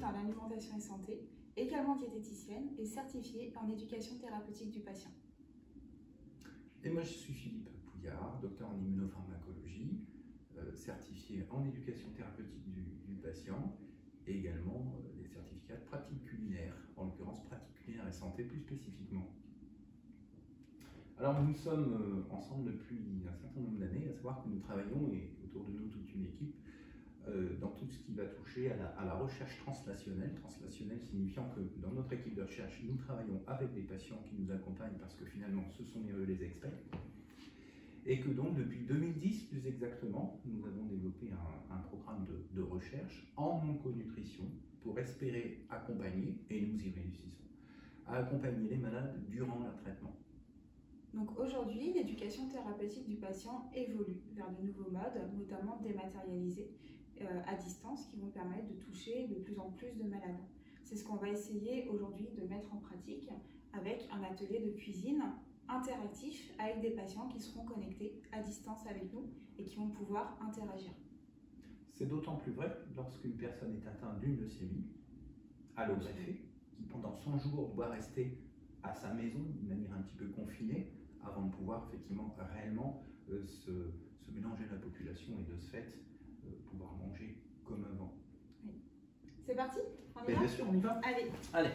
en alimentation et santé, également diététicienne et certifiée en éducation thérapeutique du patient. Et moi je suis Philippe Pouillard, docteur en immunopharmacologie, certifié en éducation thérapeutique du patient et également des certificats de pratique culinaire, en l'occurrence pratique culinaire et santé plus spécifiquement. Alors nous sommes ensemble depuis un certain nombre d'années, à savoir que nous travaillons, et autour de nous toute une équipe, dans tout ce qui va toucher à la recherche translationnelle signifiant que dans notre équipe de recherche, nous travaillons avec des patients qui nous accompagnent parce que finalement ce sont eux les experts, et que donc depuis 2010 plus exactement, nous avons développé un programme de recherche en onconutrition pour espérer accompagner, et nous y réussissons, à accompagner les malades durant leur traitement. Donc aujourd'hui, l'éducation thérapeutique du patient évolue vers de nouveaux modes, notamment dématérialisés, à distance, qui vont permettre de toucher de plus en plus de malades. C'est ce qu'on va essayer aujourd'hui de mettre en pratique avec un atelier de cuisine interactif avec des patients qui seront connectés à distance avec nous et qui vont pouvoir interagir. C'est d'autant plus vrai lorsqu'une personne est atteinte d'une leucémie, allogreffée, qui pendant 100 jours doit rester à sa maison d'une manière un petit peu confinée avant de pouvoir effectivement réellement se mélanger à la population et de ce fait pouvoir manger comme avant. Oui. C'est parti? On y va? Bien sûr, on y va. Allez. Allez.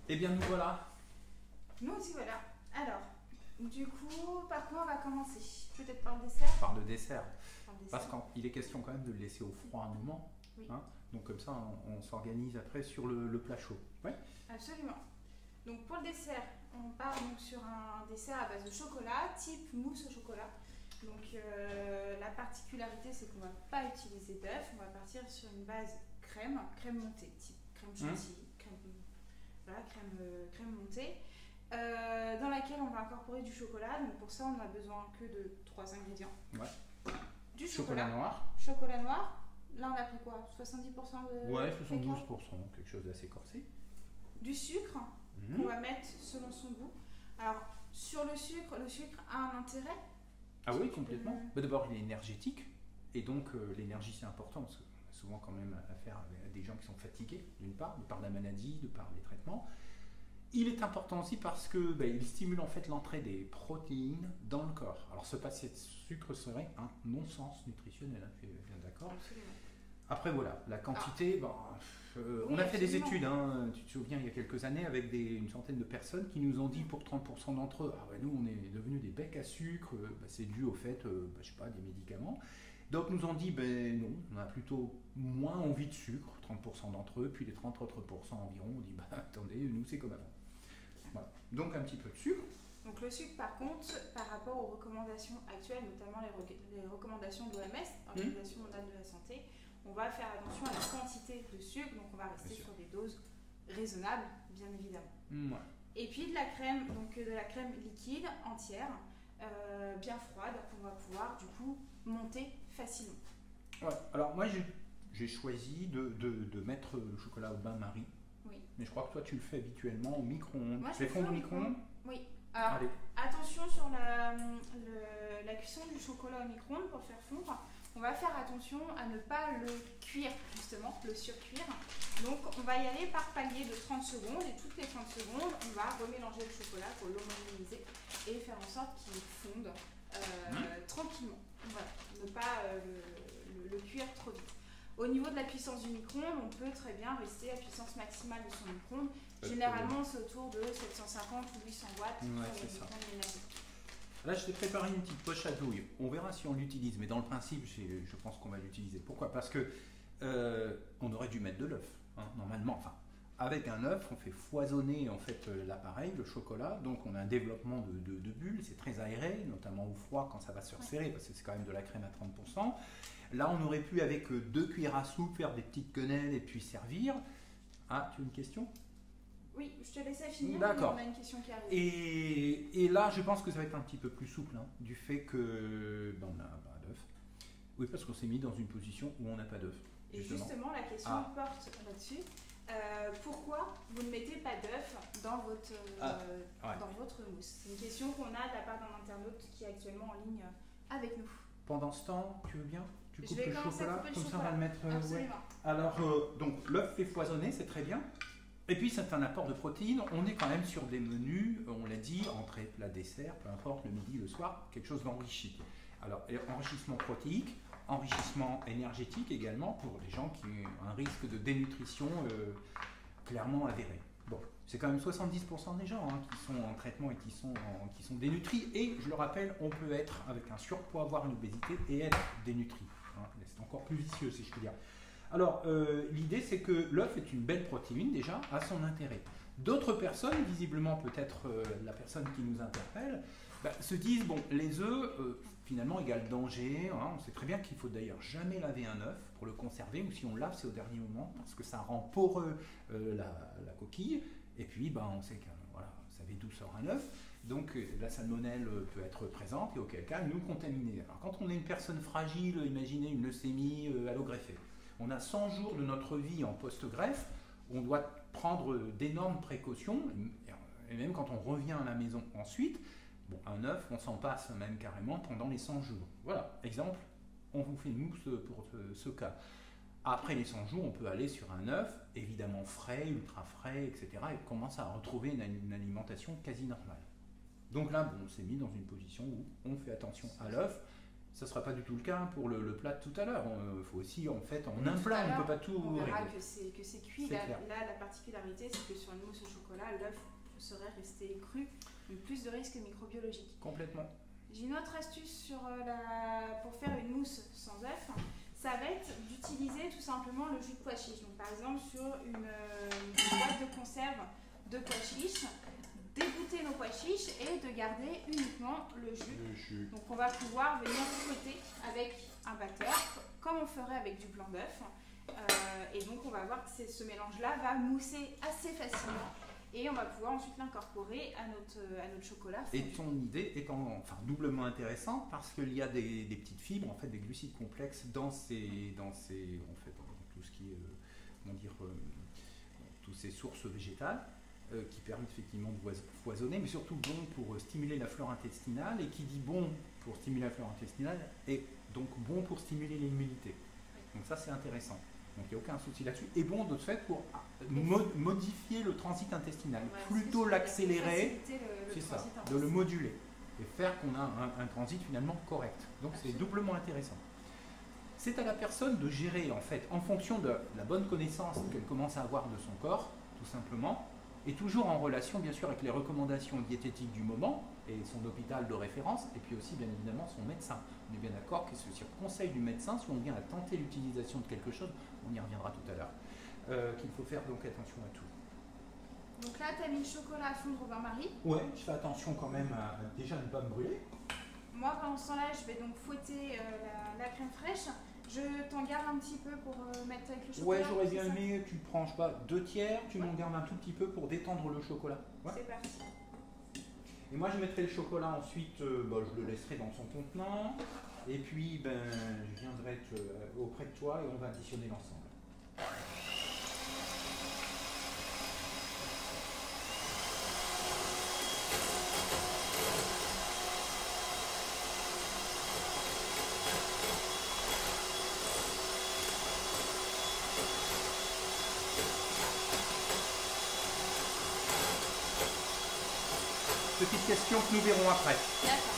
Eh bien, nous voilà. Nous aussi voilà. Alors, du coup, par quoi on va commencer? Peut-être par le dessert? Par le dessert. Par le dessert. Parce qu'il est question quand même de le laisser au froid un moment. Oui. Hein, donc comme ça, on s'organise après sur le plat chaud. Ouais. Absolument. Donc pour le dessert, on part donc sur un dessert à base de chocolat, type mousse au chocolat. Donc la particularité, c'est qu'on ne va pas utiliser d'œuf, on va partir sur une base crème montée, type crème chantilly, crème montée, dans laquelle on va incorporer du chocolat. Donc pour ça, on n'a besoin que de 3 ingrédients. Ouais. Du chocolat noir. Chocolat noir. Là, on a pris quoi? 70% de... Ouais, 72%, quelque chose d'assez corsé. Du sucre, qu'on va mettre selon son goût. Alors, sur le sucre a un intérêt. Ah oui, complètement. D'abord, il est énergétique, et donc l'énergie c'est important, parce qu'on a souvent quand même affaire à des gens qui sont fatigués, d'une part, de par la maladie, de par les traitements. Il est important aussi parce que il stimule en fait l'entrée des protéines dans le corps. Alors se passer de sucre serait un non-sens nutritionnel, hein, tu es bien d'accord? Absolument. Après voilà, la quantité, on a fait des études, hein, tu te souviens, il y a quelques années, avec une centaine de personnes qui nous ont dit pour 30% d'entre eux, nous on est devenus des becs à sucre, c'est dû au fait, je sais pas, des médicaments. D'autres nous ont dit, non, on a plutôt moins envie de sucre, 30% d'entre eux, puis les 30 autres pourcents environ, on dit, attendez, nous c'est comme avant. Voilà. Donc un petit peu de sucre. Donc le sucre par contre, par rapport aux recommandations actuelles, notamment les recommandations de l'OMS, l'Organisation mondiale de la santé, on va faire attention à la quantité de sucre, donc on va rester sur des doses raisonnables, bien évidemment. Ouais. Et puis de la crème, liquide entière, bien froide, qu'on va pouvoir du coup monter facilement. Ouais. Alors moi j'ai choisi de mettre le chocolat au bain-marie. Oui. Mais je crois que toi tu le fais habituellement au micro-ondes. Moi, tu fais fondre au micro-ondes? Oui. Alors, allez. Attention sur la cuisson du chocolat au micro-ondes pour le faire fondre. On va faire attention à ne pas le cuire, justement, le surcuire. Donc, on va y aller par palier de 30 secondes. Et toutes les 30 secondes, on va remélanger le chocolat pour l'homogénéiser et faire en sorte qu'il fonde tranquillement. Voilà, ne pas le cuire trop vite. Au niveau de la puissance du micro-ondes, on peut très bien rester à puissance maximale de son micro-ondes. Généralement, c'est autour de 750 ou 800 watts sur les micro-ondes énergétiques. Là, je t'ai préparé une petite poche à douille. On verra si on l'utilise, mais dans le principe, je pense qu'on va l'utiliser. Pourquoi? Parce que on aurait dû mettre de l'œuf, hein, normalement. Enfin, avec un œuf, on fait foisonner en fait l'appareil, le chocolat. Donc, on a un développement de bulles. C'est très aéré, notamment au froid quand ça va se resserrer, parce que c'est quand même de la crème à 30%. Là, on aurait pu, avec 2 cuillères à soupe, faire des petites quenelles et puis servir. Ah, tu as une question? Oui, je te laissais finir. D'accord. On a une question qui arrive. Et là, je pense que ça va être un petit peu plus souple, hein, du fait que on n'a pas d'œuf. Oui, parce qu'on s'est mis dans une position où on n'a pas d'œuf. Et justement, la question porte là-dessus. Pourquoi vous ne mettez pas d'œuf dans votre mousse? C'est une question qu'on a de la part d'un internaute qui est actuellement en ligne avec nous. Pendant ce temps, tu veux bien? Tu Je coupes vais le commencer à chocolat, couper le comme ça on chocolat. va le mettre. Ouais. Absolument. Alors, donc l'œuf fait foisonner, c'est très bien. Et puis c'est un apport de protéines. On est quand même sur des menus, on l'a dit, entrée, plat, dessert, peu importe, le midi, le soir, quelque chose d'enrichi. Alors, enrichissement protéique, enrichissement énergétique également pour les gens qui ont un risque de dénutrition clairement avéré. Bon, c'est quand même 70% des gens qui sont en traitement et qui sont dénutris. Et je le rappelle, on peut être avec un surpoids, avoir une obésité et être dénutri. C'est encore plus vicieux si je puis dire. Alors, l'idée c'est que l'œuf est une belle protéine déjà, a son intérêt. D'autres personnes, visiblement peut-être la personne qui nous interpelle, se disent, bon, les œufs, finalement, égale danger. On sait très bien qu'il faut d'ailleurs jamais laver un œuf pour le conserver, ou si on lave, c'est au dernier moment, parce que ça rend poreux la coquille. Et puis, on sait que, voilà, vous savez d'où sort un œuf. Donc, la salmonelle peut être présente, et auquel cas, nous contaminer. Alors, quand on est une personne fragile, imaginez une leucémie allogreffée. On a 100 jours de notre vie en post-greffe, on doit prendre d'énormes précautions, et même quand on revient à la maison ensuite, bon, un œuf, on s'en passe même carrément pendant les 100 jours. Voilà, exemple, on vous fait une mousse pour ce cas. Après les 100 jours, on peut aller sur un œuf, évidemment frais, ultra frais, etc. et commence à retrouver une alimentation quasi normale. Donc là, on s'est mis dans une position où on fait attention à l'œuf. Ça ne sera pas du tout le cas pour le plat de tout à l'heure. Il faut aussi, en fait, en un plat, on ne peut pas tout on verra régler. que c'est cuit. Là, la particularité, c'est que sur une mousse au chocolat, l'œuf serait resté cru, donc plus de risques microbiologiques. Complètement. J'ai une autre astuce pour faire une mousse sans œuf. Ça va être d'utiliser tout simplement le jus de pois chiche. Donc, par exemple, sur une boîte de conserve de pois chiche, dégoûter nos pois chiches et de garder uniquement le jus. Donc on va pouvoir venir fouetter avec un batteur, comme on ferait avec du blanc d'œuf. Et donc on va voir que ce mélange-là va mousser assez facilement. Et on va pouvoir ensuite l'incorporer à notre chocolat fondu. Et ton idée est doublement intéressante parce qu'il y a des petites fibres, en fait, des glucides complexes dans tout ce qui est, toutes ces sources végétales. Qui permettent effectivement de foisonner, mais surtout bon pour stimuler la flore intestinale, et qui dit bon pour stimuler la flore intestinale est donc bon pour stimuler l'immunité. Donc ça c'est intéressant. Donc il n'y a aucun souci là-dessus. Et bon de ce fait pour modifier le transit intestinal, plutôt l'accélérer, c'est ça, de le moduler et faire qu'on a un transit finalement correct. Donc c'est doublement intéressant. C'est à la personne de gérer en fait en fonction de la bonne connaissance qu'elle commence à avoir de son corps, tout simplement. Et toujours en relation, bien sûr, avec les recommandations diététiques du moment et son hôpital de référence, et puis aussi, bien évidemment, son médecin. On est bien d'accord que c'est sur conseil du médecin, si on vient à tenter l'utilisation de quelque chose, on y reviendra tout à l'heure, qu'il faut faire donc attention à tout. Donc là, tu as mis le chocolat à fondre au bain-marie. Ouais, je fais attention quand même à déjà ne pas me brûler. Moi, pendant ce temps-là, je vais donc fouetter la crème fraîche. Je t'en garde un petit peu pour mettre avec le chocolat. Ouais, j'aurais bien aimé, tu prends, je sais pas, 2 tiers, tu m'en gardes un tout petit peu pour détendre le chocolat. Ouais. C'est parti. Et moi, je mettrai le chocolat ensuite, je le laisserai dans son contenant. Et puis, je viendrai auprès de toi et on va additionner l'ensemble. Petite question que nous verrons après. D'accord.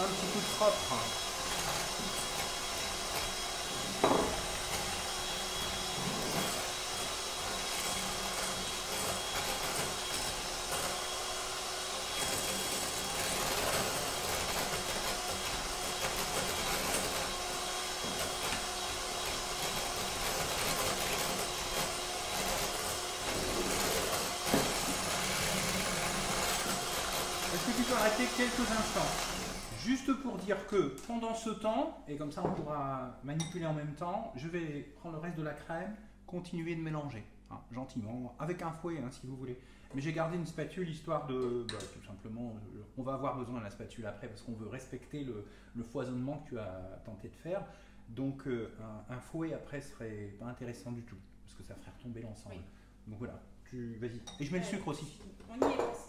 Un petit coup de propre. peux arrêter quelques instants. Juste pour dire que pendant ce temps, et comme ça on pourra manipuler en même temps, je vais prendre le reste de la crème, continuer de mélanger, hein, gentiment, avec un fouet si vous voulez. Mais j'ai gardé une spatule histoire de, tout simplement, on va avoir besoin de la spatule après parce qu'on veut respecter le foisonnement que tu as tenté de faire. Donc un fouet après serait pas intéressant du tout, parce que ça ferait retomber l'ensemble. Oui. Donc voilà, vas-y. Et je mets le sucre aussi. On y est presque.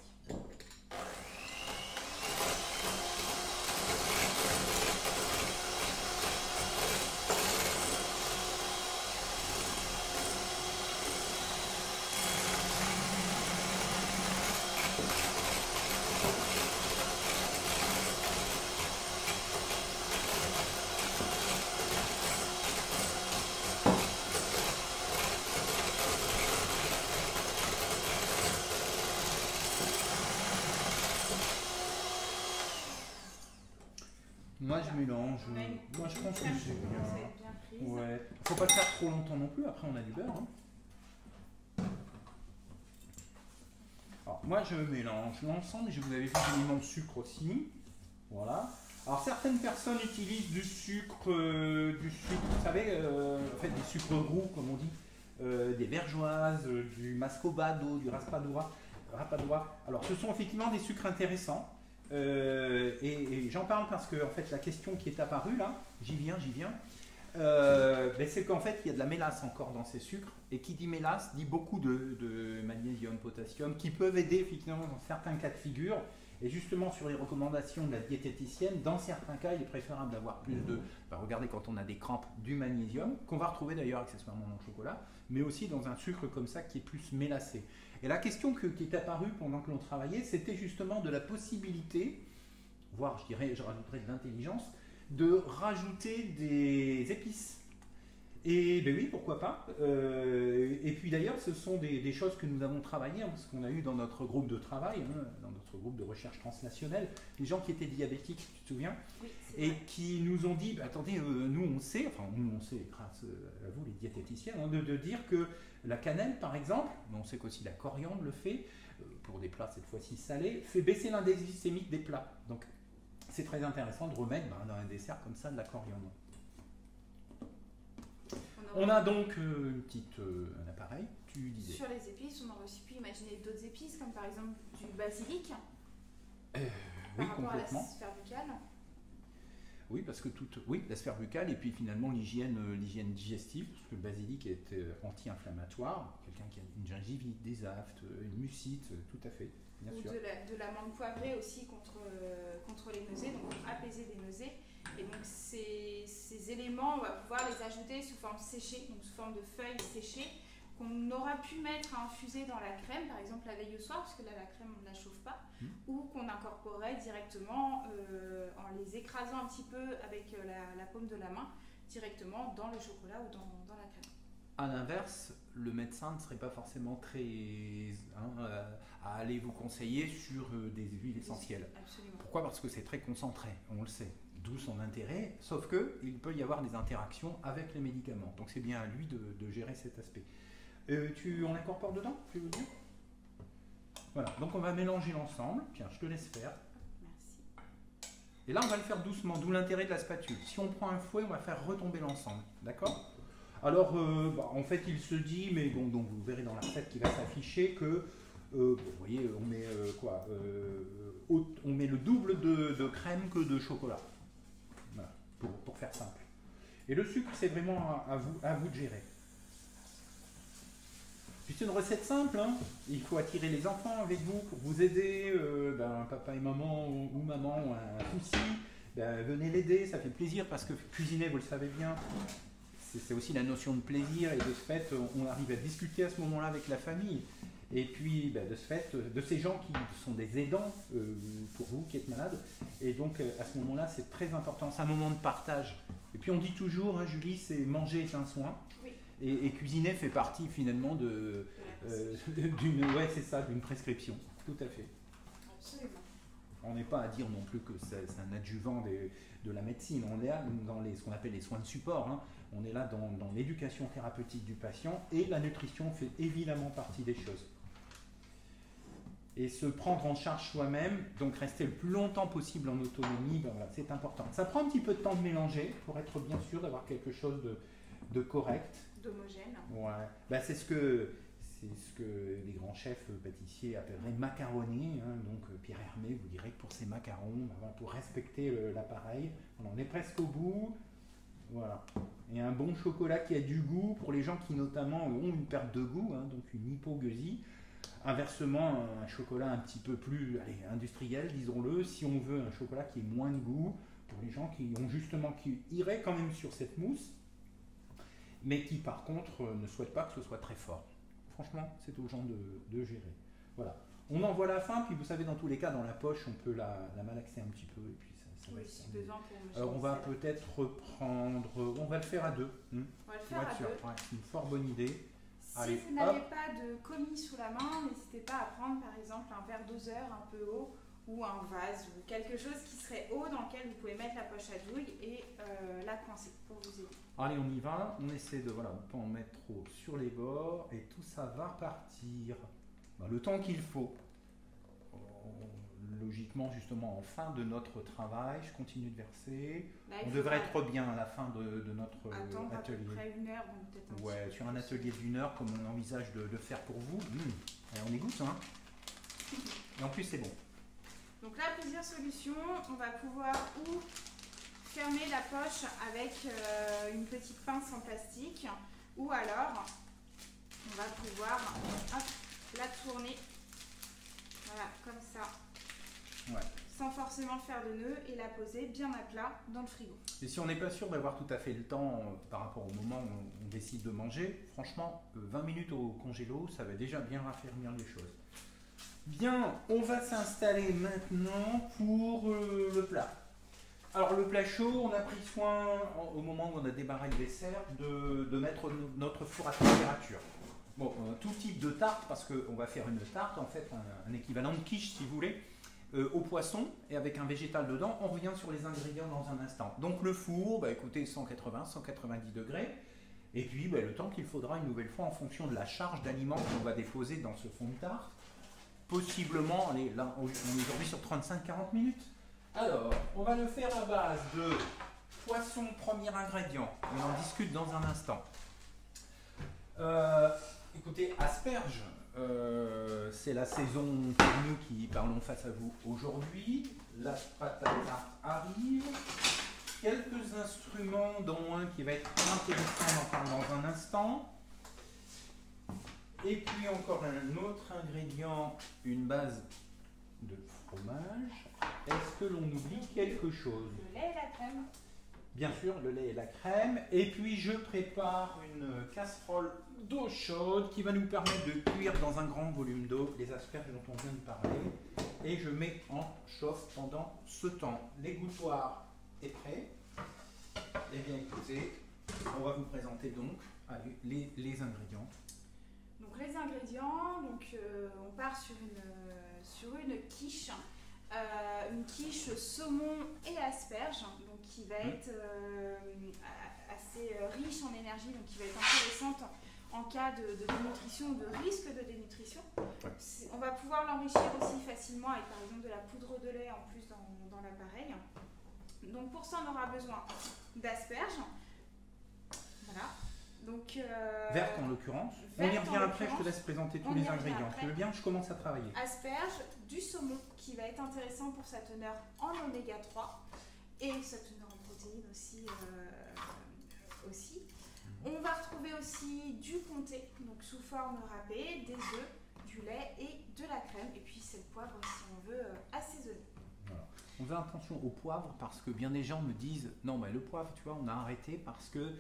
Moi je mélange. Moi je pense que c'est bien. Ouais. Faut pas le faire trop longtemps non plus, après on a du beurre. Alors moi je mélange l'ensemble et je vous avais vu j'ai mis mon sucre aussi. Voilà. Alors certaines personnes utilisent du sucre, vous savez, en fait des sucres roux comme on dit, des vergeoises, du mascobado, du rapadura. Alors ce sont effectivement des sucres intéressants. Et j'en parle parce que en fait la question qui est apparue là, j'y viens, c'est qu'en fait il y a de la mélasse encore dans ces sucres, et qui dit mélasse dit beaucoup de magnésium, potassium, qui peuvent aider effectivement dans certains cas de figure. Et justement sur les recommandations de la diététicienne, dans certains cas il est préférable d'avoir plus de, regardez quand on a des crampes, du magnésium, qu'on va retrouver d'ailleurs accessoirement dans le chocolat, mais aussi dans un sucre comme ça qui est plus mélassé. Et la question qui est apparue pendant que l'on travaillait, c'était justement de la possibilité, voire je rajouterais de l'intelligence, de rajouter des épices. Et ben oui, pourquoi pas. Et puis d'ailleurs, ce sont des choses que nous avons travaillées, parce qu'on a eu dans notre groupe de travail, dans notre groupe de recherche transnationale, des gens qui étaient diabétiques, tu te souviens, oui, et vrai. Qui nous ont dit, attendez, nous on sait grâce à vous les diététiciens, de dire que la cannelle par exemple, mais on sait qu'aussi la coriandre le fait, pour des plats cette fois-ci salés, fait baisser l'index glycémique des plats. Donc c'est très intéressant de remettre dans un dessert comme ça de la coriandre. On a donc un appareil, tu disais. Sur les épices, on aurait aussi pu imaginer d'autres épices, comme par exemple du basilic. Oui, par rapport complètement. à la sphère buccale. Oui, parce que la sphère buccale et puis finalement l'hygiène digestive, parce que le basilic est anti-inflammatoire, quelqu'un qui a une gingivite, des aftes, une mucite, tout à fait, bien sûr. De la menthe poivrée aussi contre les nausées, donc apaiser des nausées. Et donc ces éléments, on va pouvoir les ajouter sous forme séchée, donc sous forme de feuilles séchées, qu'on aura pu mettre à infuser dans la crème, par exemple la veille au soir, parce que là la crème on ne la chauffe pas, ou qu'on incorporait directement en les écrasant un petit peu avec la paume de la main, directement dans le chocolat ou dans la crème. À l'inverse, le médecin ne serait pas forcément très à aller vous conseiller sur des huiles essentielles. Absolument. Pourquoi ? Parce que c'est très concentré, on le sait. D'où son intérêt, sauf qu'il peut y avoir des interactions avec les médicaments. Donc c'est bien à lui de gérer cet aspect. On l'incorpore dedans, tu veux dire ? Voilà, donc on va mélanger l'ensemble. Tiens, je te laisse faire. Merci. Et là, on va le faire doucement, d'où l'intérêt de la spatule. Si on prend un fouet, on va faire retomber l'ensemble. D'accord ? Alors, en fait, il se dit, mais bon, donc vous verrez dans la recette qui va s'afficher que, vous voyez, on met on met le double de crème que de chocolat. Voilà, pour faire simple. Et le sucre, c'est vraiment à vous de gérer. Puis c'est une recette simple, hein. Il faut attirer les enfants avec vous pour vous aider, papa et maman ou maman ou un souci, venez l'aider, ça fait plaisir parce que cuisiner, vous le savez bien, c'est aussi la notion de plaisir et de ce fait, on arrive à discuter à ce moment-là avec la famille. Et puis, de ce fait, de ces gens qui sont des aidants pour vous qui êtes malade. Et donc, à ce moment-là, c'est très important. C'est un moment de partage. Et puis, on dit toujours, hein, Julie, c'est manger est un soin. Oui. Et cuisiner fait partie finalement d'une prescription. Tout à fait. Absolument. On n'est pas à dire non plus que c'est un adjuvant de la médecine. On est là dans ce qu'on appelle les soins de support. Hein. On est là dans l'éducation thérapeutique du patient et la nutrition fait évidemment partie des choses. et se prendre en charge soi-même, donc rester le plus longtemps possible en autonomie, ben voilà, c'est important. Ça prend un petit peu de temps de mélanger pour être bien sûr d'avoir quelque chose de correct. D'homogène. Ouais. Ben, c'est ce que les grands chefs pâtissiers appelleraient macaroner. Hein. Donc Pierre Hermé vous dirait que pour ces macarons, ben voilà, pour respecter l'appareil, on est presque au bout. Voilà. Et un bon chocolat qui a du goût pour les gens qui notamment ont une perte de goût, hein, donc une hypogeusie. Inversement, un chocolat un petit peu plus industriel, disons-le, si on veut un chocolat qui ait moins de goût, pour les gens qui iraient quand même sur cette mousse, mais qui par contre ne souhaitent pas que ce soit très fort. Franchement, c'est aux gens de gérer. Voilà. On en voit la fin, puis vous savez, dans tous les cas, dans la poche, on peut la malaxer un petit peu, et puis ça Oui, si besoin pour me alors on va peut-être reprendre, on va le faire à deux. On va le faire à deux. Ouais, c'est une fort bonne idée. Si Allez, vous n'avez pas de commis sous la main, n'hésitez pas à prendre par exemple un verre doseur un peu haut ou un vase ou quelque chose qui serait haut dans lequel vous pouvez mettre la poche à douille et la coincer pour vous aider. Allez, on y va. On essaie de, voilà, on peut en mettre trop sur les bords et tout ça va repartir le temps qu'il faut. Logiquement, justement, en fin de notre travail, je continue de verser. Là, on devrait être bien à la fin de notre attendre atelier. à peu près 1 heure, donc peut-être un Ouais, petit sur peu un plus. atelier d'1 heure, comme on envisage de le faire pour vous. Allez, on égoutte, hein. Et en plus, c'est bon. Donc la plusieurs solutions, on va pouvoir ou fermer la poche avec une petite pince en plastique, ou alors on va pouvoir la tourner, voilà, comme ça, Ouais. sans forcément faire de nœud, et la poser bien à plat dans le frigo. Et si on n'est pas sûr d'avoir tout à fait le temps par rapport au moment où on décide de manger, franchement, 20 minutes au congélo, ça va déjà bien raffermir les choses. Bien, on va s'installer maintenant pour le plat. Alors le plat chaud, on a pris soin, au moment où on a débarré le dessert, de mettre notre four à température. Bon, tout type de tarte, parce qu'on va faire une tarte, en fait, un équivalent de quiche si vous voulez, au poisson et avec un végétal dedans. On revient sur les ingrédients dans un instant. Donc le four, écoutez, 180-190 degrés. Et puis le temps qu'il faudra une nouvelle fois en fonction de la charge d'aliments qu'on va déposer dans ce fond de tarte. Possiblement, là, on est aujourd'hui sur 35-40 minutes. Alors, on va le faire à base de poisson, premier ingrédient. On en discute dans un instant. Écoutez, asperges, c'est la saison pour nous qui parlons face à vous aujourd'hui. La pâte à tarte arrive. Quelques instruments, dont un qui va être intéressant, on en parle dans un instant. Et puis encore un autre ingrédient, une base de fromage. Est-ce que l'on oublie quelque chose? Le lait et la crème. Bien sûr, le lait et la crème. Et puis je prépare une casserole d'eau chaude qui va nous permettre de cuire dans un grand volume d'eau les asperges dont on vient de parler. Et je mets en chauffe pendant ce temps. L'égouttoir est prêt. Eh bien écoutez, on va vous présenter donc les ingrédients. Donc les ingrédients, on part sur une quiche. Une quiche saumon et asperges, donc qui va être assez riche en énergie, donc qui va être intéressante en cas de dénutrition ou de risque de dénutrition. Ouais. On va pouvoir l'enrichir aussi facilement avec par exemple de la poudre de lait en plus dans l'appareil. Donc pour ça on aura besoin d'asperges. Voilà. Donc, verte en l'occurrence. On y revient après, je te laisse présenter tous les ingrédients. Tu veux bien, je commence à travailler. Asperges, du saumon qui va être intéressant pour sa teneur en oméga 3 et sa teneur en protéines aussi. On va retrouver aussi du comté, donc sous forme râpée, des œufs, du lait et de la crème. Et puis c'est le poivre si on veut assaisonner. Voilà. On fait attention au poivre parce que bien des gens me disent non, mais le poivre, tu vois, on a arrêté parce que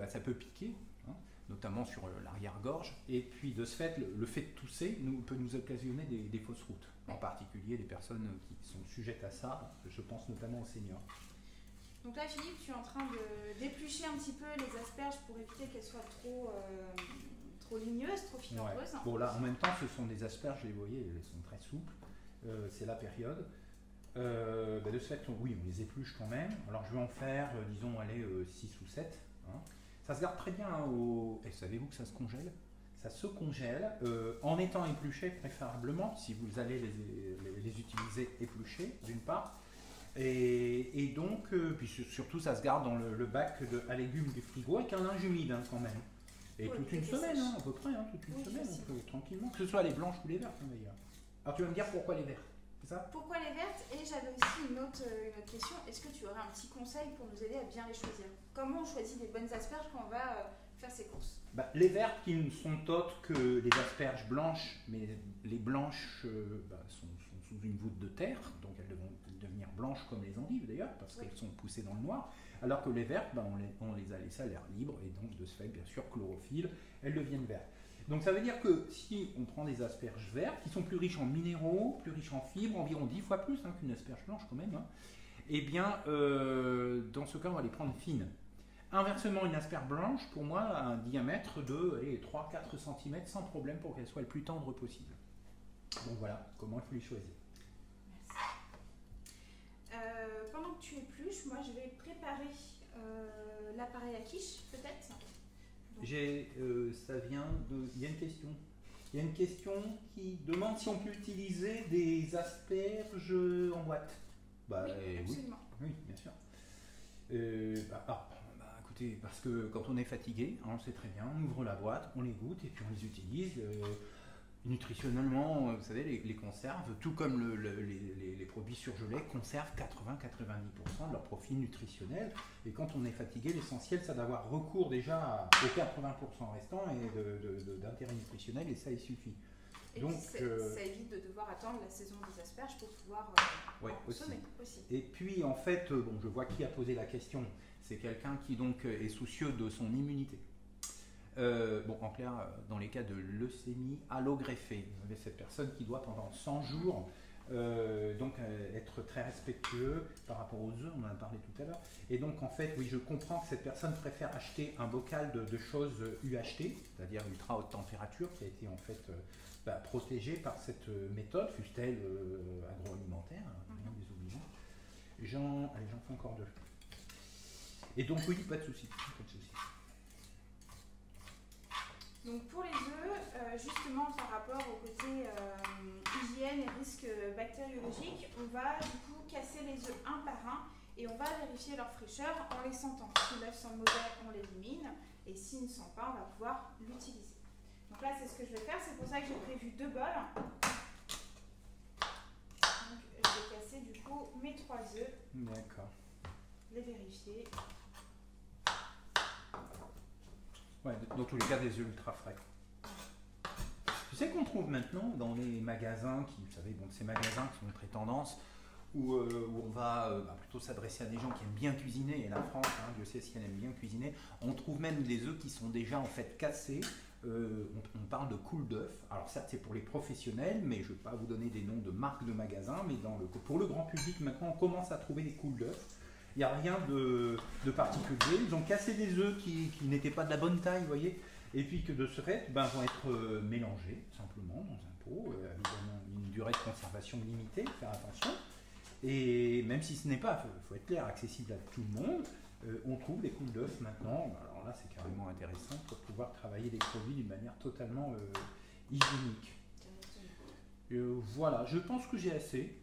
ça peut piquer, hein, notamment sur l'arrière-gorge. Et puis de ce fait, le fait de tousser peut nous occasionner des fausses routes. En particulier les personnes qui sont sujettes à ça, je pense notamment aux seniors. Donc là Philippe, tu es en train de d'éplucher un petit peu les asperges pour éviter qu'elles soient trop ligneuses, trop fibreuses. Ouais. Bon là en même temps ce sont des asperges, vous les voyez, elles sont très souples, c'est la période. De ce fait, oui, on les épluche quand même. Alors je vais en faire, disons, 6 ou 7. Hein. Ça se garde très bien et savez-vous que ça se congèle? ça se congèle en étant épluché préférablement, si vous allez les utiliser épluchés d'une part. Et donc, puis surtout, ça se garde dans le bac à légumes du frigo avec un linge humide hein, quand même. Et Oui, toute une semaine, hein, à peu près, hein, toute une semaine, on peut tranquillement, que ce soit les blanches ou les vertes hein, d'ailleurs. Alors tu vas me dire pourquoi les vertes, c'est ça? Pourquoi les vertes? Et j'avais aussi une autre question. Est-ce que tu aurais un petit conseil pour nous aider à bien les choisir? Comment on choisit des bonnes asperges quand on va faire ses courses? Les vertes qui ne sont autres que les asperges blanches, mais les blanches sont sous une voûte de terre, donc elles vont devenir blanches comme les endives d'ailleurs, parce qu'elles sont poussées dans le noir, alors que les vertes, on les a laissées à l'air libre, et donc de ce fait, bien sûr, chlorophylle, elles deviennent vertes. Donc ça veut dire que si on prend des asperges vertes, qui sont plus riches en minéraux, plus riches en fibres, environ 10 fois plus hein, qu'une asperge blanche quand même, hein, eh bien, dans ce cas, on va les prendre fines. Inversement, une asperge blanche, pour moi, a un diamètre de 3-4 cm sans problème pour qu'elle soit le plus tendre possible. Donc voilà, comment il faut les choisir. Merci. Pendant que tu épluches, moi je vais préparer l'appareil à quiche, peut-être. Ça vient de... Il y a une question. Il y a une question qui demande si on peut utiliser des asperges en boîte. Oui, absolument. Oui, bien sûr. Écoutez, parce que quand on est fatigué, on sait très bien, on ouvre la boîte, on les goûte et puis on les utilise. Nutritionnellement, vous savez, les conserves, tout comme les produits surgelés, conservent 80-90% de leur profil nutritionnel. Et quand on est fatigué, l'essentiel, c'est d'avoir recours déjà aux 80% restants et d'intérêt nutritionnel, et ça, il suffit. Et donc, ça évite de devoir attendre la saison des asperges pour pouvoir consommer aussi. Et puis, en fait, je vois qui a posé la question. C'est quelqu'un qui donc est soucieux de son immunité. En clair, dans les cas de leucémie allogreffée, vous avez cette personne qui doit pendant 100 jours être très respectueux par rapport aux œufs, on en a parlé tout à l'heure. Et donc en fait, oui, je comprends que cette personne préfère acheter un bocal de choses UHT, c'est-à-dire ultra haute température, qui a été en fait protégée par cette méthode, fût-elle agroalimentaire, rien de désobligeant. J'en fais encore deux. Et donc oui, pas de souci. Donc pour les œufs, justement par rapport au côté hygiène et risque bactériologique, on va du coup casser les œufs un par un et on va vérifier leur fraîcheur en les sentant. Si l'œuf sent mauvais, on l'élimine, et s'il ne sent pas, on va pouvoir l'utiliser. Donc là c'est ce que je vais faire, c'est pour ça que j'ai prévu 2 bols. Donc je vais casser du coup mes 3 œufs. D'accord. Les vérifier. Ouais, dans tous les cas, des œufs ultra frais. Tu sais qu'on trouve maintenant dans les magasins, vous savez, ces magasins qui sont très tendance, où on va plutôt s'adresser à des gens qui aiment bien cuisiner, et la France, Dieu sait si elle aime bien cuisiner, on trouve même des œufs qui sont déjà en fait cassés. On parle de coules d'œufs. Alors certes, c'est pour les professionnels, mais je ne vais pas vous donner des noms de marques de magasins, mais pour le grand public, maintenant, on commence à trouver des coules d'œufs. Il n'y a rien de particulier. Ils ont cassé des œufs qui n'étaient pas de la bonne taille, vous voyez, et puis que de ce fait, vont être mélangés simplement dans un pot, évidemment une durée de conservation limitée, faire attention. Et même si ce n'est pas, il faut être clair, accessible à tout le monde, on trouve les coules d'œufs maintenant. Alors là, c'est carrément intéressant pour pouvoir travailler les produits d'une manière totalement hygiénique. Voilà, je pense que j'ai assez.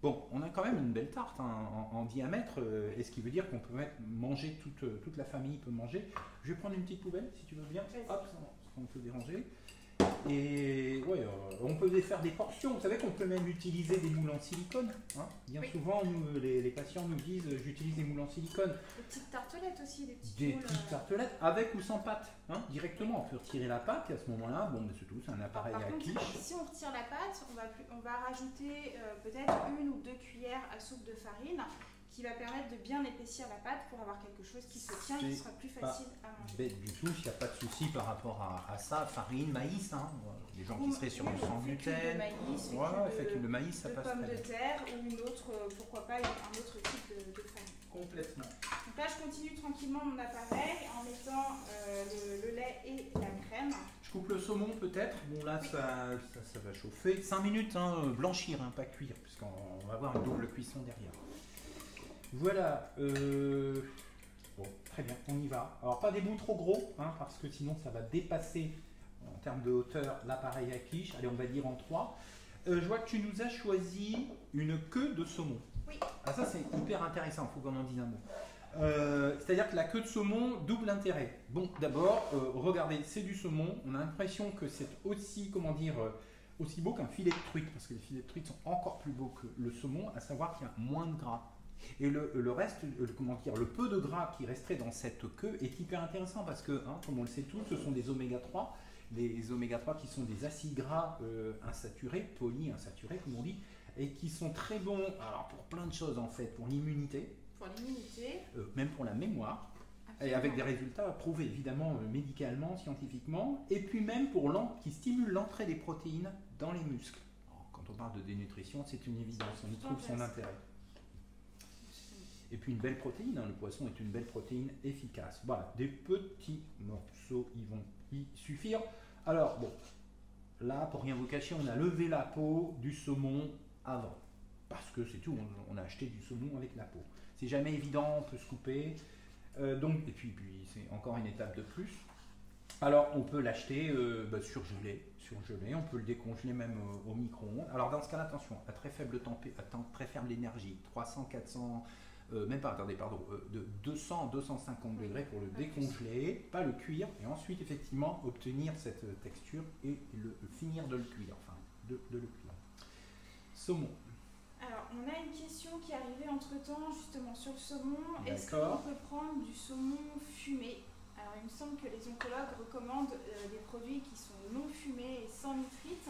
Bon, on a quand même une belle tarte en diamètre, et ce qui veut dire qu'on peut manger, toute la famille peut manger. Je vais prendre une petite poubelle, si tu veux bien. Hop, ça peut déranger. Et ouais, on peut faire des portions. Vous savez qu'on peut même utiliser des moules en silicone. Bien souvent, les patients nous disent j'utilise des moules en silicone. Des petites tartelettes aussi, des petites tartelettes avec ou sans pâte, directement. On peut retirer la pâte et à ce moment-là, c'est tout, c'est un appareil à quiche. Si on retire la pâte, on va rajouter peut-être 1 ou 2 cuillères à soupe de farine, qui va permettre de bien épaissir la pâte pour avoir quelque chose qui se tient et qui sera plus facile à manger. Bête du tout, il n'y a pas de souci par rapport à ça, farine, maïs, les gens qui seraient sur du sans gluten, fécule de maïs, ça passe très bien. Pomme de terre ou une autre, pourquoi pas un autre type de farine. Complètement. Donc là je continue tranquillement mon appareil en mettant le lait et la crème. Je coupe le saumon peut-être, bon là ça va chauffer, 5 minutes, blanchir, pas cuire, puisqu'on va avoir une double cuisson derrière. Voilà, bon, très bien, on y va. Alors pas des bouts trop gros, parce que sinon ça va dépasser en termes de hauteur, l'appareil à quiche. Allez, on va dire en 3. Je vois que tu nous as choisi une queue de saumon. Oui. Ah, ça, c'est hyper intéressant, il faut qu'on en dise un mot. C'est-à-dire que la queue de saumon, double intérêt. Bon, d'abord, regardez, c'est du saumon. On a l'impression que c'est aussi, comment dire, aussi beau qu'un filet de truite, parce que les filets de truite sont encore plus beaux que le saumon, à savoir qu'il y a moins de gras. Et le reste, comment dire, le peu de gras qui resterait dans cette queue est hyper intéressant parce que, hein, comme on le sait tous, ce sont des oméga 3. Les oméga 3 qui sont des acides gras insaturés, polyinsaturés comme on dit, et qui sont très bons alors, pour plein de choses en fait, pour l'immunité, même pour la mémoire, et avec des résultats prouvés évidemment médicalement, scientifiquement, et puis même pour qui stimule l'entrée des protéines dans les muscles. Alors, quand on parle de dénutrition, c'est une évidence, on y trouve son intérêt. Et puis une belle protéine, hein, le poisson est une belle protéine efficace. Voilà, des petits morceaux, ils vont y suffire. Alors bon, là pour rien vous cacher, on a levé la peau du saumon avant. Parce que c'est tout, on a acheté du saumon avec la peau. C'est jamais évident, on peut se couper. Et puis c'est encore une étape de plus. Alors on peut l'acheter surgelé, on peut le décongeler même au micro-ondes. Alors dans ce cas-là, attention, à très faible énergie, 300, 400... même pas, attendez, pardon, de 200 à 250 degrés pour le décongeler, pas le cuire, et ensuite effectivement obtenir cette texture et finir de le cuire, enfin de le cuire. Saumon. Alors, on a une question qui est arrivée entre-temps justement sur le saumon. Est-ce qu'on D'accord. peut prendre du saumon fumé? Alors, il me semble que les oncologues recommandent des produits qui sont non fumés et sans nitrite,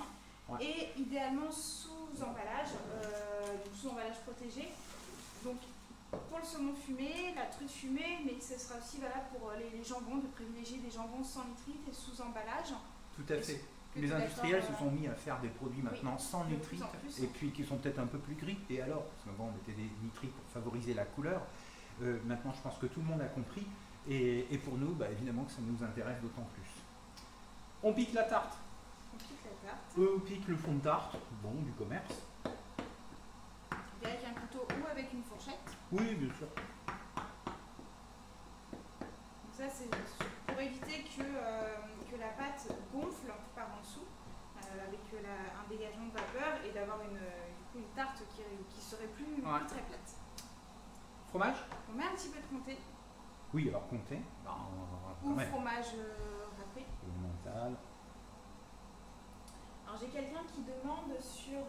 Ouais. et idéalement sous emballage, sous emballage protégé. Donc, pour le saumon fumé, la truite fumée, mais ce sera aussi valable pour les jambons, de privilégier des jambons sans nitrite et sous emballage. Tout à fait. Que Les tu es industriels se d'accord, sont mis à faire des produits maintenant sans de nitrite, plus en plus. et puis qui sont peut-être un peu plus gris. Et alors, parce qu'avant on mettait des nitrites pour favoriser la couleur, maintenant je pense que tout le monde a compris, et pour nous, évidemment que ça nous intéresse d'autant plus. On pique la tarte. On pique la tarte. On pique le fond de tarte, bon, du commerce. Et avec un couteau ou avec une fourchette. Oui, bien sûr. Donc ça, c'est pour éviter que la pâte gonfle par en dessous, avec un dégagement de vapeur, et d'avoir une tarte qui serait plus très plate. Fromage? On met un petit peu de comté, Oui, alors comptez. ou fromage râpé. Mental. Alors j'ai quelqu'un qui demande sur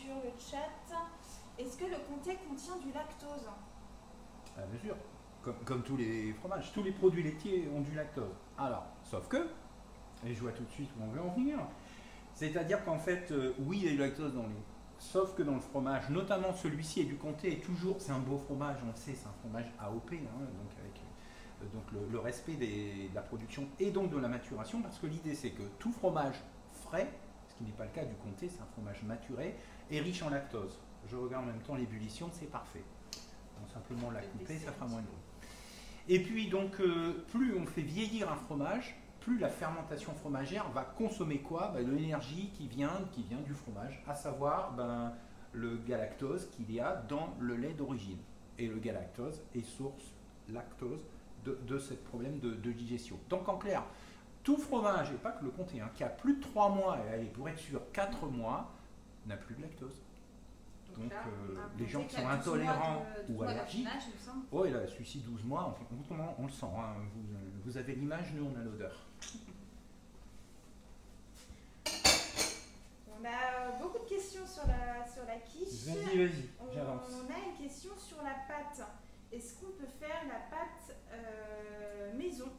le chat, est-ce que le comté contient du lactose? Bien sûr. Comme tous les fromages, tous les produits laitiers ont du lactose. Alors, sauf que, et je vois tout de suite où on veut en venir, c'est-à-dire qu'en fait, oui, il y a du lactose dans les... Sauf que dans le fromage, notamment celui-ci et du comté, c'est un beau fromage, on le sait, c'est un fromage AOP, hein, donc avec le respect de la production et donc de la maturation, parce que l'idée c'est que tout fromage frais, ce qui n'est pas le cas du comté, c'est un fromage maturé, est riche en lactose. Je regarde en même temps l'ébullition, c'est parfait. Donc simplement la couper, ça fera moins de bruit. Et puis donc, plus on fait vieillir un fromage, plus la fermentation fromagère va consommer quoi? De l'énergie qui vient du fromage, à savoir le galactose qu'il y a dans le lait d'origine. Et le galactose est source lactose de ce problème de digestion. Donc en clair, tout fromage, et pas que le comté, qui a plus de 3 mois, et pour être sûr 4 mois, n'a plus de lactose. Donc là, les gens qui sont intolérants ou allergiques, oh, il a celui-ci 12 mois, on le sent, hein, vous avez l'image, nous on a l'odeur. On a beaucoup de questions sur la quiche. Vas-y, j'avance. On a une question sur la pâte. Est-ce qu'on peut faire la pâte maison?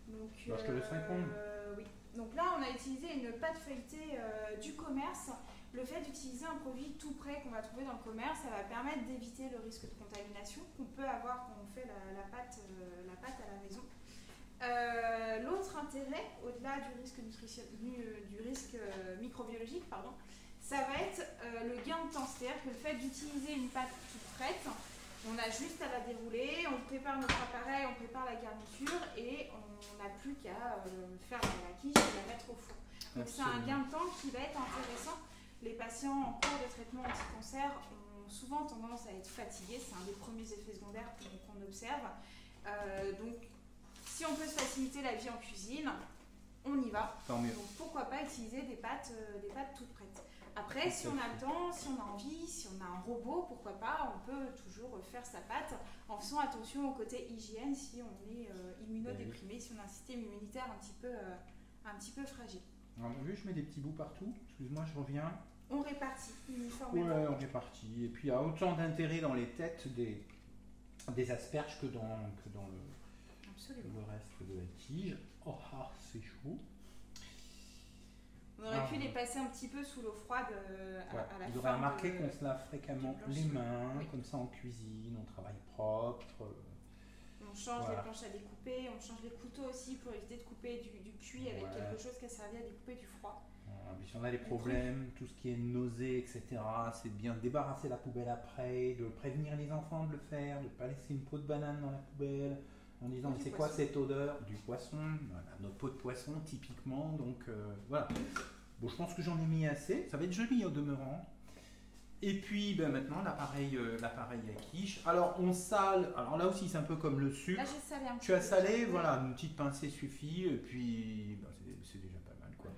Donc, je te laisse répondre. Oui. Donc là, on a utilisé une pâte feuilletée du commerce. Le fait d'utiliser un produit tout prêt qu'on va trouver dans le commerce, ça va permettre d'éviter le risque de contamination qu'on peut avoir quand on fait la pâte à la maison. L'autre intérêt, au-delà du risque microbiologique, ça va être le gain de temps. C'est-à-dire que le fait d'utiliser une pâte toute prête, on a juste à la dérouler, on prépare notre appareil, on prépare la garniture et on n'a plus qu'à faire la quiche et la mettre au four. Donc c'est un gain de temps qui va être intéressant. Les patients en cours de traitement anti-cancer ont souvent tendance à être fatigués, c'est un des premiers effets secondaires qu'on observe. Donc si on peut se faciliter la vie en cuisine, on y va. Tant mieux. Donc pourquoi pas utiliser des pâtes toutes prêtes. Après, si on a le temps, si on a envie, si on a un robot, pourquoi pas, on peut toujours faire sa pâte en faisant attention au côté hygiène si on est immunodéprimé, si on a un système immunitaire un petit peu fragile. Alors, vu, je mets des petits bouts partout. Excuse-moi, je reviens. On répartit uniformément. Ouais, on répartit. Et puis, il y a autant d'intérêt dans les têtes des asperges que dans le reste de la tige. Oh, c'est chaud. On aurait pu les passer un petit peu sous l'eau froide à la fin. Vous aurez remarqué qu'on se lave fréquemment les mains, oui. comme ça en cuisine, on travaille propre. On change les planches à découper, on change les couteaux aussi pour éviter de couper du cuit avec quelque chose qui a servi à découper du froid. Si on a des problèmes, tout ce qui est nausée, etc., c'est bien de débarrasser la poubelle après, de prévenir les enfants de le faire, de ne pas laisser une peau de banane dans la poubelle, en disant mais c'est quoi cette odeur? Du poisson, voilà, notre peau de poisson typiquement, donc voilà. Bon, je pense que j'en ai mis assez, ça va être joli au demeurant. Et puis maintenant l'appareil à quiche. Alors on sale, alors là aussi c'est un peu comme le sucre. Là j'ai salé un petit tu peu. as salé, voilà, une petite pincée suffit, et puis c'est déjà pas mal quoi.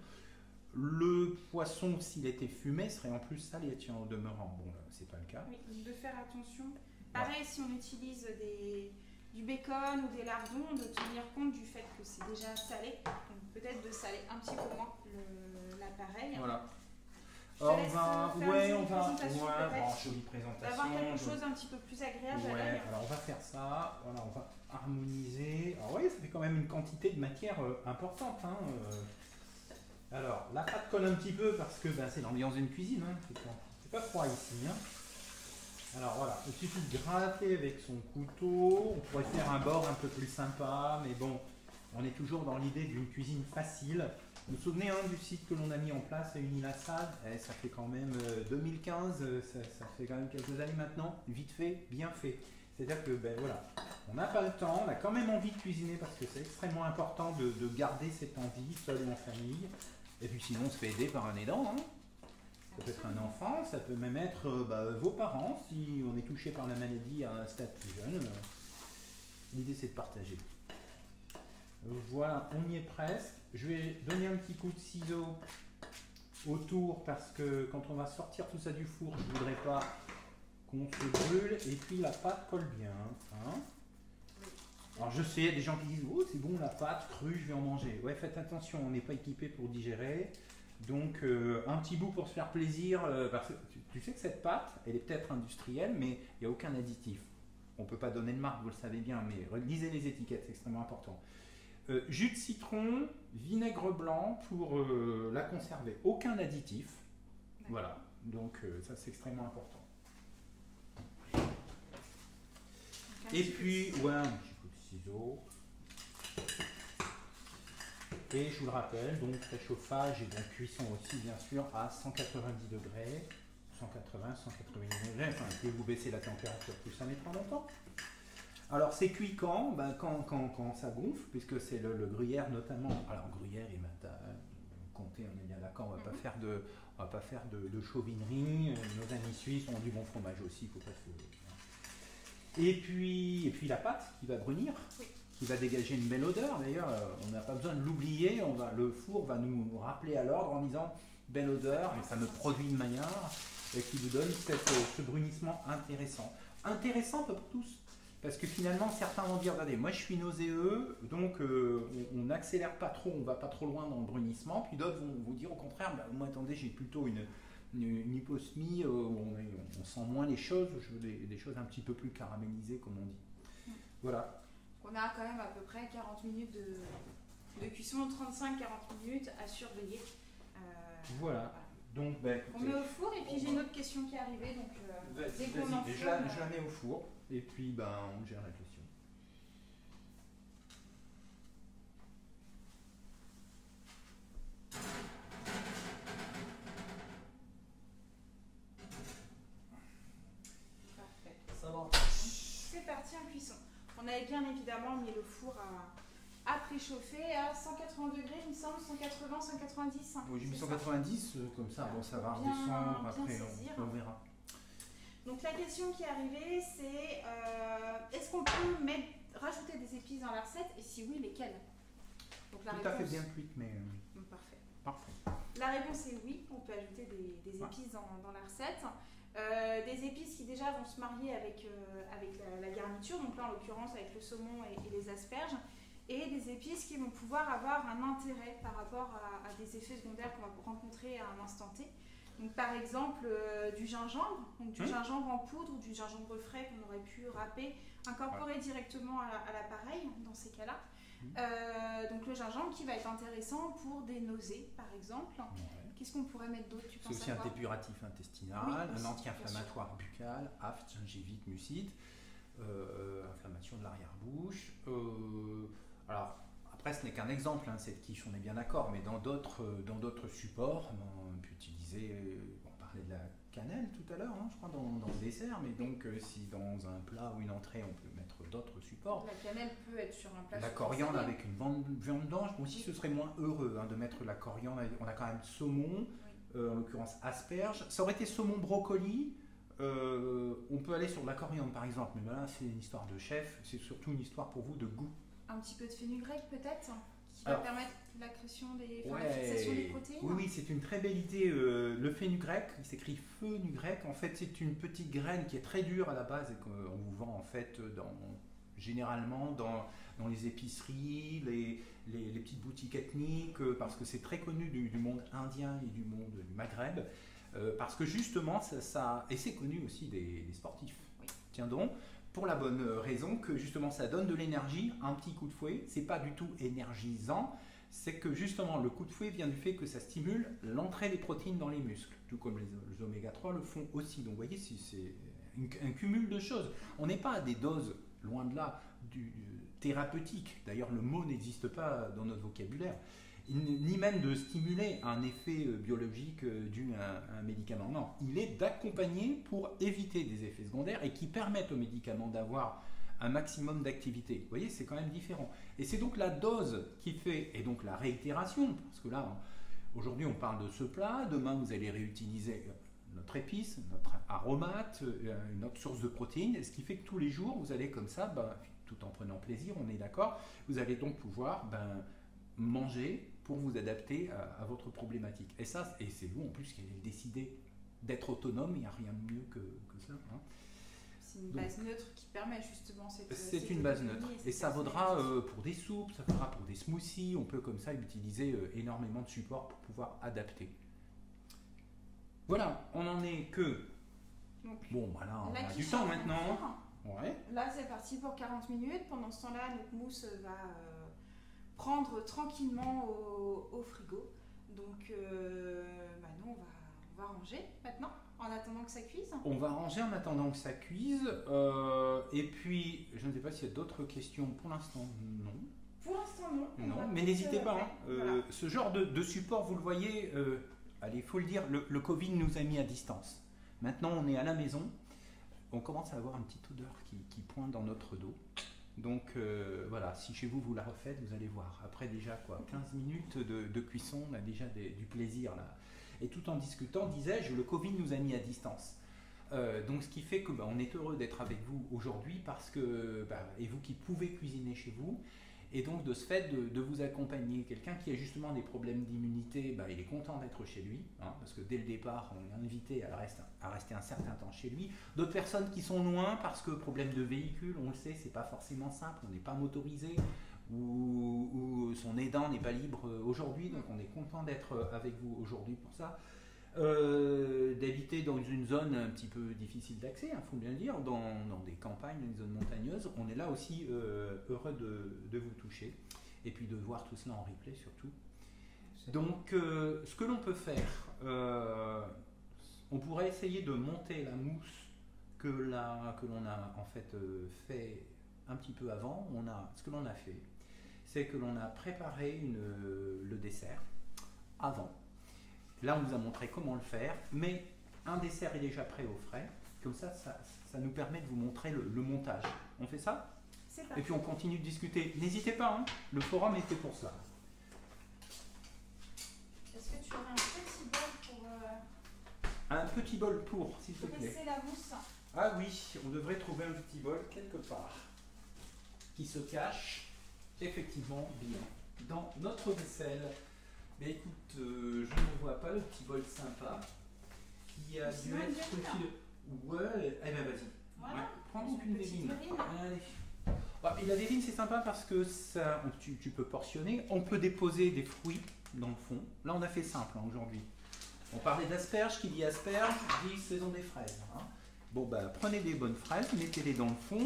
Le poisson, s'il était fumé, serait en plus salé, tiens, au demeurant. Bon, là, c'est pas le cas. Oui, donc de faire attention. Pareil, si on utilise du bacon ou des lardons, de tenir compte du fait que c'est déjà salé. Donc peut-être de saler un petit peu moins l'appareil. Voilà. Alors, jolie présentation. D'avoir quelque chose un petit peu plus agréable à l'œil. Alors on va faire ça, voilà, on va harmoniser. Alors oui, ça fait quand même une quantité de matière importante. Hein, Alors la pâte colle un petit peu parce que c'est l'ambiance d'une cuisine. Hein, c'est pas froid ici. Hein. Alors voilà, il suffit de gratter avec son couteau. On pourrait faire un bord un peu plus sympa, mais bon, on est toujours dans l'idée d'une cuisine facile. Vous vous souvenez du site que l'on a mis en place à Unilhassad, ça fait quand même 2015, ça fait quand même quelques années maintenant, vite fait, bien fait. C'est-à-dire que voilà, on n'a pas le temps, on a quand même envie de cuisiner parce que c'est extrêmement important de garder cette envie, seul ou en famille. Et puis sinon on se fait aider par un aidant. Hein. Ça peut être un enfant, ça peut même être vos parents, si on est touché par la maladie à un stade plus jeune. L'idée c'est de partager. Voilà, on y est presque. Je vais donner un petit coup de ciseau autour parce que quand on va sortir tout ça du four, je ne voudrais pas qu'on se brûle et puis la pâte colle bien. Hein. Alors je sais, il y a des gens qui disent oh c'est bon la pâte crue, je vais en manger. Ouais, faites attention, on n'est pas équipé pour digérer. Donc un petit bout pour se faire plaisir. Parce que tu sais que cette pâte, elle est peut-être industrielle, mais il n'y a aucun additif. On ne peut pas donner de marque, vous le savez bien, mais lisez les étiquettes, c'est extrêmement important. Jus de citron, vinaigre blanc pour la conserver. Aucun additif. Voilà, donc ça c'est extrêmement important. Et puis, un petit coup de ciseau. Et je vous le rappelle, donc préchauffage et donc cuisson aussi bien sûr à 190 degrés, 180, 190 degrés, enfin plus vous baissez la température, plus ça mettra longtemps. Alors c'est cuit quand quand ça gonfle, puisque c'est le gruyère notamment. Alors gruyère et matin, comptez, on est bien d'accord, on va pas faire de chauvinerie. Nos amis suisses ont du bon fromage aussi, il faut pas se... Et puis la pâte qui va brunir, qui va dégager une belle odeur. D'ailleurs, on n'a pas besoin de l'oublier. Le four va nous rappeler à l'ordre en disant belle odeur, et ça me produit une manière qui vous donne ce brunissement intéressant. Intéressant pas pour tous. Parce que finalement, certains vont dire, regardez, moi je suis nauséeux, donc on n'accélère pas trop, on ne va pas trop loin dans le brunissement. Puis d'autres vont vous dire au contraire, moi attendez, j'ai plutôt une hyposmie, où on sent moins les choses, je veux des choses un petit peu plus caramélisées, comme on dit. Voilà. On a quand même à peu près 40 minutes de cuisson, 35-40 minutes à surveiller. Voilà. Donc, on met au four, et puis j'ai une autre question qui est arrivée, donc dès qu'on en je la mets au four. Et puis, on gère la question. Parfait. Ça va. C'est parti en cuisson. On avait bien évidemment mis le four à préchauffer à 180 degrés, il me semble, 180, 190. Oui, j'ai mis 190, comme ça, ça va redescendre, après on verra. Donc la question qui est arrivée, c'est est-ce qu'on peut rajouter des épices dans la recette, et si oui, lesquelles? Donc Donc, la Tout à fait réponse- bien cuite, mais Parfait. parfait. La réponse est oui, on peut ajouter des épices dans la recette. Des épices qui déjà vont se marier avec la garniture, donc là en l'occurrence avec le saumon et les asperges, et des épices qui vont pouvoir avoir un intérêt par rapport à des effets secondaires qu'on va rencontrer à un instant T. Donc par exemple du gingembre, donc du gingembre en poudre ou du gingembre frais qu'on aurait pu râper, incorporer directement à l'appareil dans ces cas-là. Donc le gingembre qui va être intéressant pour des nausées par exemple. Qu'est-ce qu'on pourrait mettre d'autre, tu C'est penses aussi à un quoi? dépuratif intestinal, Oui, un aussi, anti-inflammatoire buccal, aphte, gingivite, mucite, inflammation de l'arrière-bouche. Alors, après, ce n'est qu'un exemple, hein, cette quiche, on est bien d'accord, mais dans d'autres supports, on peut utiliser, on parlait de la cannelle tout à l'heure, hein, je crois, dans le dessert, mais donc si dans un plat ou une entrée, on peut mettre d'autres supports. La cannelle peut être sur un plat. La coriandre avec une viande blanche, bon, aussi ce serait moins heureux hein, de mettre la coriandre. On a quand même saumon, en l'occurrence asperges. Ça aurait été saumon brocoli. On peut aller sur de la coriandre par exemple, mais là c'est une histoire de chef, c'est surtout une histoire pour vous de goût. Un petit peu de fenugrec peut-être, qui Alors, va permettre l'accrétion la ouais, fixation des protéines. oui, c'est une très belle idée. Le fenugrec, il s'écrit fenugrec. En fait, c'est une petite graine qui est très dure à la base et qu'on vous vend en fait généralement dans les épiceries, les petites boutiques ethniques, parce que c'est très connu du monde indien et du monde du Maghreb, parce que justement, et c'est connu aussi des sportifs. Oui. Tiens donc, pour la bonne raison que justement ça donne de l'énergie, un petit coup de fouet, c'est pas du tout énergisant, c'est que justement le coup de fouet vient du fait que ça stimule l'entrée des protéines dans les muscles, tout comme les oméga 3 le font aussi. Donc vous voyez, c'est un cumul de choses. On n'est pas à des doses, loin de là, du thérapeutique. D'ailleurs, le mot n'existe pas dans notre vocabulaire, ni même de stimuler un effet biologique dû à un médicament. Non, il est d'accompagner pour éviter des effets secondaires et qui permettent au médicament d'avoir un maximum d'activité. Vous voyez, c'est quand même différent. Et c'est donc la dose qui fait, et donc la réitération, parce que là, aujourd'hui, on parle de ce plat, demain, vous allez réutiliser notre épice, notre aromate, une autre source de protéines, ce qui fait que tous les jours, vous allez comme ça, tout en prenant plaisir, on est d'accord, vous allez donc pouvoir manger pour vous adapter à votre problématique. Et ça, et c'est vous en plus qui allez décider d'être autonome, il n'y a rien de mieux que ça. Hein. C'est une base neutre qui permet justement cette. C'est une base neutre. Et ça vaudra pour des soupes, ça vaudra pour des smoothies, on peut comme ça utiliser énormément de supports pour pouvoir adapter. Voilà, on en est que. Donc, bon, voilà, on a du quiche temps en maintenant. cuire. Ouais. Là, c'est parti pour 40 minutes. Pendant ce temps-là, notre mousse va prendre tranquillement au frigo. Donc, nous, on va ranger maintenant, en attendant que ça cuise. On va ranger en attendant que ça cuise. Et puis, je ne sais pas s'il y a d'autres questions. Pour l'instant, non. Pour l'instant, non. Non, mais n'hésitez pas. Hein. Voilà. Ce genre de support, vous le voyez, allez, il faut le dire, le Covid nous a mis à distance. Maintenant, on est à la maison. On commence à avoir une petite odeur qui pointe dans notre dos. Donc voilà, si chez vous, vous la refaites, vous allez voir. Après déjà 15 minutes de cuisson, on a déjà du plaisir là. Et tout en discutant, disais-je, le Covid nous a mis à distance. Donc ce qui fait que on est heureux d'être avec vous aujourd'hui parce que, et vous qui pouvez cuisiner chez vous, et donc de ce fait de vous accompagner. Quelqu'un qui a justement des problèmes d'immunité, il est content d'être chez lui, hein, parce que dès le départ, on est invité à rester un certain temps chez lui. D'autres personnes qui sont loin parce que problème de véhicule, on le sait, c'est pas forcément simple, on n'est pas motorisé, ou son aidant n'est pas libre aujourd'hui, donc on est content d'être avec vous aujourd'hui pour ça. D'habiter dans une zone un petit peu difficile d'accès, il faut bien le dire, dans des campagnes, dans des zones montagneuses, on est là aussi heureux de vous toucher et puis de voir tout cela en replay surtout. Donc ce que l'on peut faire, on pourrait essayer de monter la mousse que l'on a en fait fait un petit peu avant. Ce que l'on a fait, c'est que l'on a préparé le dessert avant. Là, on vous a montré comment le faire, mais un dessert est déjà prêt au frais. Comme ça nous permet de vous montrer le montage. On fait ça ? C'est parti. Et puis on continue de discuter. N'hésitez pas, hein, le forum était pour ça. Est-ce que tu aurais un petit bol pour un petit bol pour, s'il te plaît. presser la mousse ? Ah oui, on devrait trouver un petit bol quelque part qui se cache effectivement bien. dans notre vaisselle. Mais écoute, je ne vois pas le petit bol sympa qui a dû être filé. Ouais, eh ben vas-y. Voilà. Ouais, prends donc une verrine. verrine. Allez. Bah, et la verrine, c'est sympa parce que ça, tu peux portionner. On peut déposer des fruits dans le fond. Là, on a fait simple aujourd'hui. On parlait d'asperges. Qui dit asperges dit saison des fraises. Hein. Bon, bah, prenez des bonnes fraises, mettez-les dans le fond,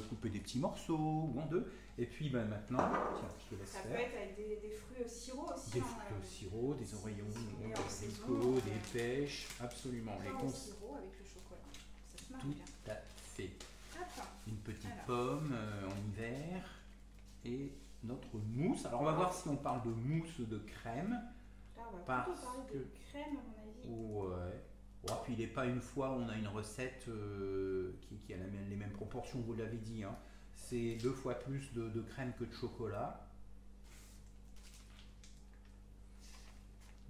coupez des petits morceaux ou en deux. Et puis bah, maintenant, tiens, je te laisse Ça faire. peut être avec des fruits au sirop aussi. Des hein, fruits au sirop, des oreillons, et des en saison, haricots, des pêches, absolument. Pain Les au cons- sirop avec le chocolat. Ça se marie Tout bien. à fait. Hop. Une petite Alors. pomme en hiver et notre mousse. Alors on va voir si on parle de mousse ou de crème. Là, on va Parce plutôt parler de que- crème, à mon avis. Ouais. Oh, puis il n'est pas une fois où on a une recette qui a les mêmes proportions, vous l'avez dit. Hein. C'est 2 fois plus de crème que de chocolat.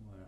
Voilà.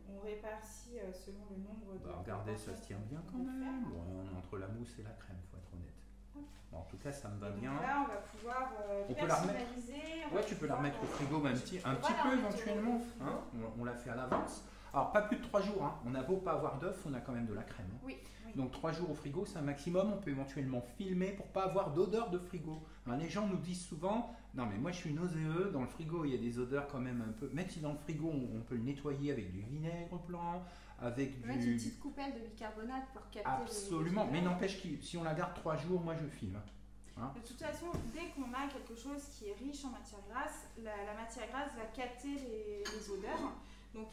On répartit selon le nombre de. Bah, regardez, ça se tient bien quand on va même. faire. Bon, on est entre la mousse et la crème, faut être honnête. Bon, en tout cas, ça me va Et donc bien. là, on va pouvoir On peut la remettre. personnaliser. on Ouais, va tu peux la pouvoir, remettre au frigo même un petit on va peu la remettre au éventuellement. frigo. Hein. On l'a fait à l'avance. Alors, pas plus de 3 jours. Hein. On a beau pas avoir d'œufs, on a quand même de la crème. Hein. Oui, oui. Donc 3 jours au frigo, c'est un maximum. On peut éventuellement filmer pour pas avoir d'odeur de frigo. Hein, les gens nous disent souvent, non mais moi je suis nauséeux, dans le frigo il y a des odeurs quand même un peu. Même si dans le frigo on peut le nettoyer avec du vinaigre blanc, avec On va mettre une du... petite coupelle de bicarbonate pour capter Absolument, les mais odeurs. n'empêche que si on la garde 3 jours, moi je filme. Hein. De toute façon, dès qu'on a quelque chose qui est riche en matière grasse, la matière grasse va capter les odeurs. Donc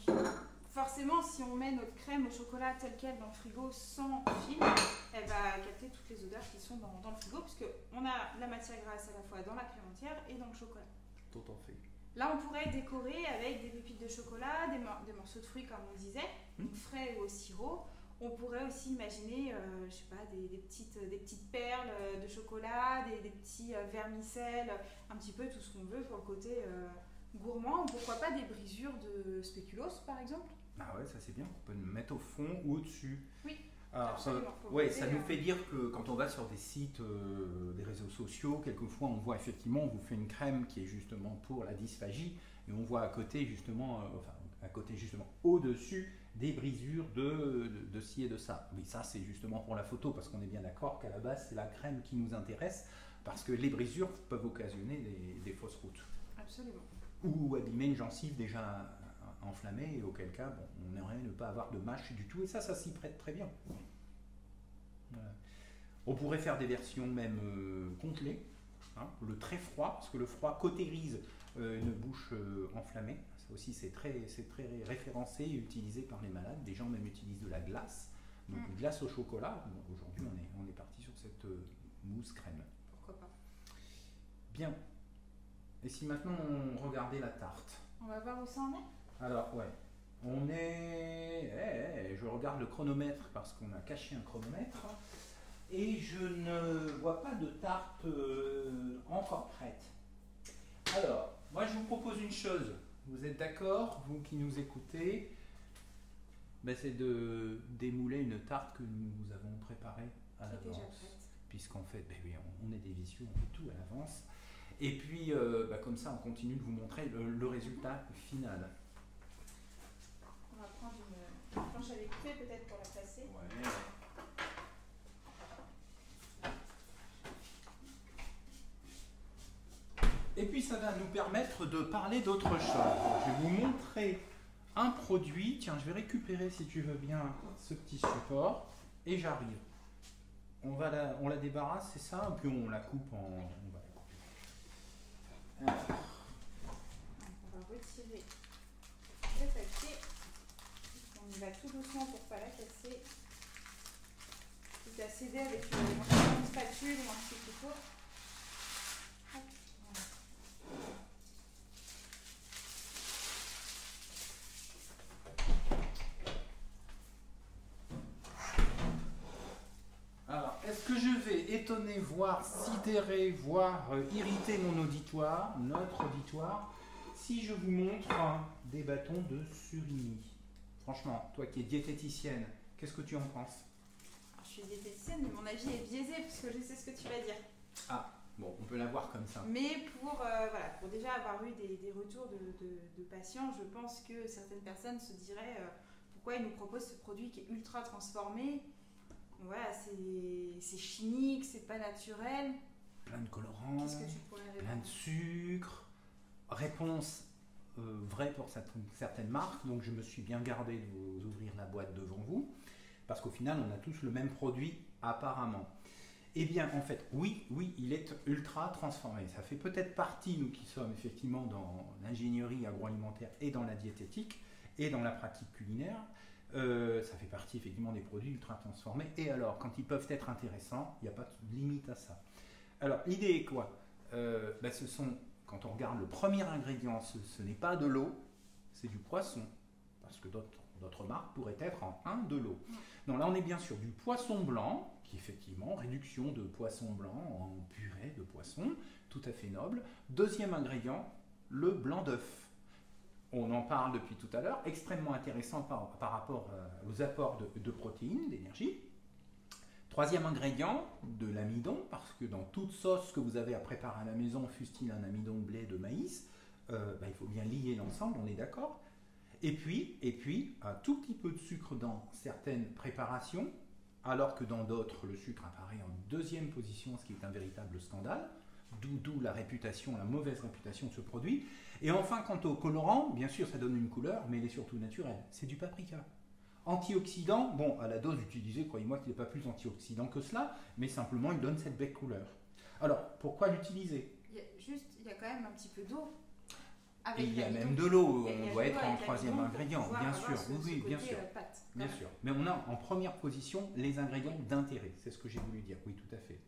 forcément, si on met notre crème au chocolat telle qu'elle dans le frigo sans film, elle va capter toutes les odeurs qui sont dans le frigo, puisque on a la matière grasse à la fois dans la crème entière et dans le chocolat. Tout en fait. Là, on pourrait décorer avec des pépites de chocolat, des morceaux de fruits comme on disait, donc frais ou au sirop. On pourrait aussi imaginer, je sais pas, des petites perles de chocolat, des petits vermicelles, un petit peu tout ce qu'on veut pour le côté gourmand. Ou pourquoi pas des brisures de spéculoos, par exemple. Ah ouais, ça c'est bien. On peut le mettre au fond ou au-dessus. Oui, Alors, absolument. Faut ouais, poser, ça nous fait dire que quand on va sur des sites, des réseaux sociaux, quelquefois on voit effectivement, on vous fait une crème qui est justement pour la dysphagie, et on voit à côté justement, au-dessus des brisures de ci et de ça. Oui, ça c'est justement pour la photo, parce qu'on est bien d'accord qu'à la base c'est la crème qui nous intéresse, parce que les brisures peuvent occasionner des fausses routes. Absolument. Ou abîmer une gencive déjà enflammée, et auquel cas bon, on aimerait ne pas avoir de mâche du tout, et ça s'y prête très bien. Voilà. On pourrait faire des versions même congelées, hein, le très froid, parce que le froid cautérise une bouche enflammée. Ça aussi c'est très référencé et utilisé par les malades. Des gens même utilisent de la glace, donc glace au chocolat. Bon, aujourd'hui on est parti sur cette mousse crème. Pourquoi pas. Bien. Et si maintenant on regardait la tarte? On va voir où ça en est. Alors, ouais, on est... je regarde le chronomètre parce qu'on a caché un chronomètre et je ne vois pas de tarte encore prête. Alors, moi je vous propose une chose. Vous êtes d'accord, vous qui nous écoutez, ben, c'est de démouler une tarte que nous avons préparée à Qui est déjà l'avance. prête. Puisqu'en fait, ben oui, on est des vicieux, on fait tout à l'avance. Et puis, comme ça, on continue de vous montrer le résultat final. On va prendre une planche à découper peut-être pour la placer. Ouais. Et puis ça va nous permettre de parler d'autre chose. Je vais vous montrer un produit. Tiens, je vais récupérer, si tu veux bien, ce petit support. Et j'arrive. On la débarrasse, c'est ça? Et puis on la coupe en... On va la couper. On va retirer le papier. On y va tout doucement pour ne pas la casser. Quitte à céder avec une spatule ou un petit couteau. Hop, voilà. Alors, est-ce que je vais étonner, voire sidérer, voire irriter mon auditoire, notre auditoire, si je vous montre des bâtons de surimi? Franchement, toi qui es diététicienne, qu'est-ce que tu en penses? Alors, je suis diététicienne, mais mon avis est biaisé puisque je sais ce que tu vas dire. Ah, Bon, on peut la voir comme ça. Mais pour déjà avoir eu des retours de patients, je pense que certaines personnes se diraient pourquoi ils nous proposent ce produit qui est ultra transformé. Voilà, c'est chimique, c'est pas naturel. Plein de colorants, Qu'est-ce que tu pourrais répondre? plein de sucre. Réponse vraie pour certaines marques, donc je me suis bien gardé de vous ouvrir la boîte devant vous, parce qu'au final, on a tous le même produit apparemment. Eh bien, en fait, oui, il est ultra transformé. Ça fait peut-être partie, nous qui sommes effectivement dans l'ingénierie agroalimentaire et dans la diététique et dans la pratique culinaire, ça fait partie effectivement des produits ultra transformés. Et alors, quand ils peuvent être intéressants, il n'y a pas de limite à ça. Alors, l'idée est quoi? Ce sont, quand on regarde le premier ingrédient, ce n'est pas de l'eau, c'est du poisson. Parce que d'autres marques pourraient être en de l'eau. Donc là, on est bien sur du poisson blanc, qui effectivement, réduction de poisson blanc en purée de poisson, tout à fait noble. Deuxième ingrédient, le blanc d'œuf. On en parle depuis tout à l'heure, extrêmement intéressant par rapport aux apports de protéines, d'énergie. Troisième ingrédient, de l'amidon, parce que dans toute sauce que vous avez à préparer à la maison, fût-il un amidon de blé, de maïs, il faut bien lier l'ensemble, on est d'accord. Et puis, un tout petit peu de sucre dans certaines préparations, alors que dans d'autres, le sucre apparaît en deuxième position, ce qui est un véritable scandale, d'où la réputation, la mauvaise réputation de ce produit. Et enfin, quant au colorant, bien sûr, ça donne une couleur, mais il est surtout naturel. C'est du paprika. Antioxydant, bon, à la dose utilisée, croyez-moi qu'il n'est pas plus antioxydant que cela, mais simplement, il donne cette belle couleur. Alors, pourquoi l'utiliser? Il y a quand même un petit peu d'eau. Et il y a même de l'eau, on doit être en troisième ingrédient, bien sûr, oui, bien sûr. Bien sûr. Mais on a en première position les ingrédients d'intérêt, c'est ce que j'ai voulu dire, oui, tout à fait.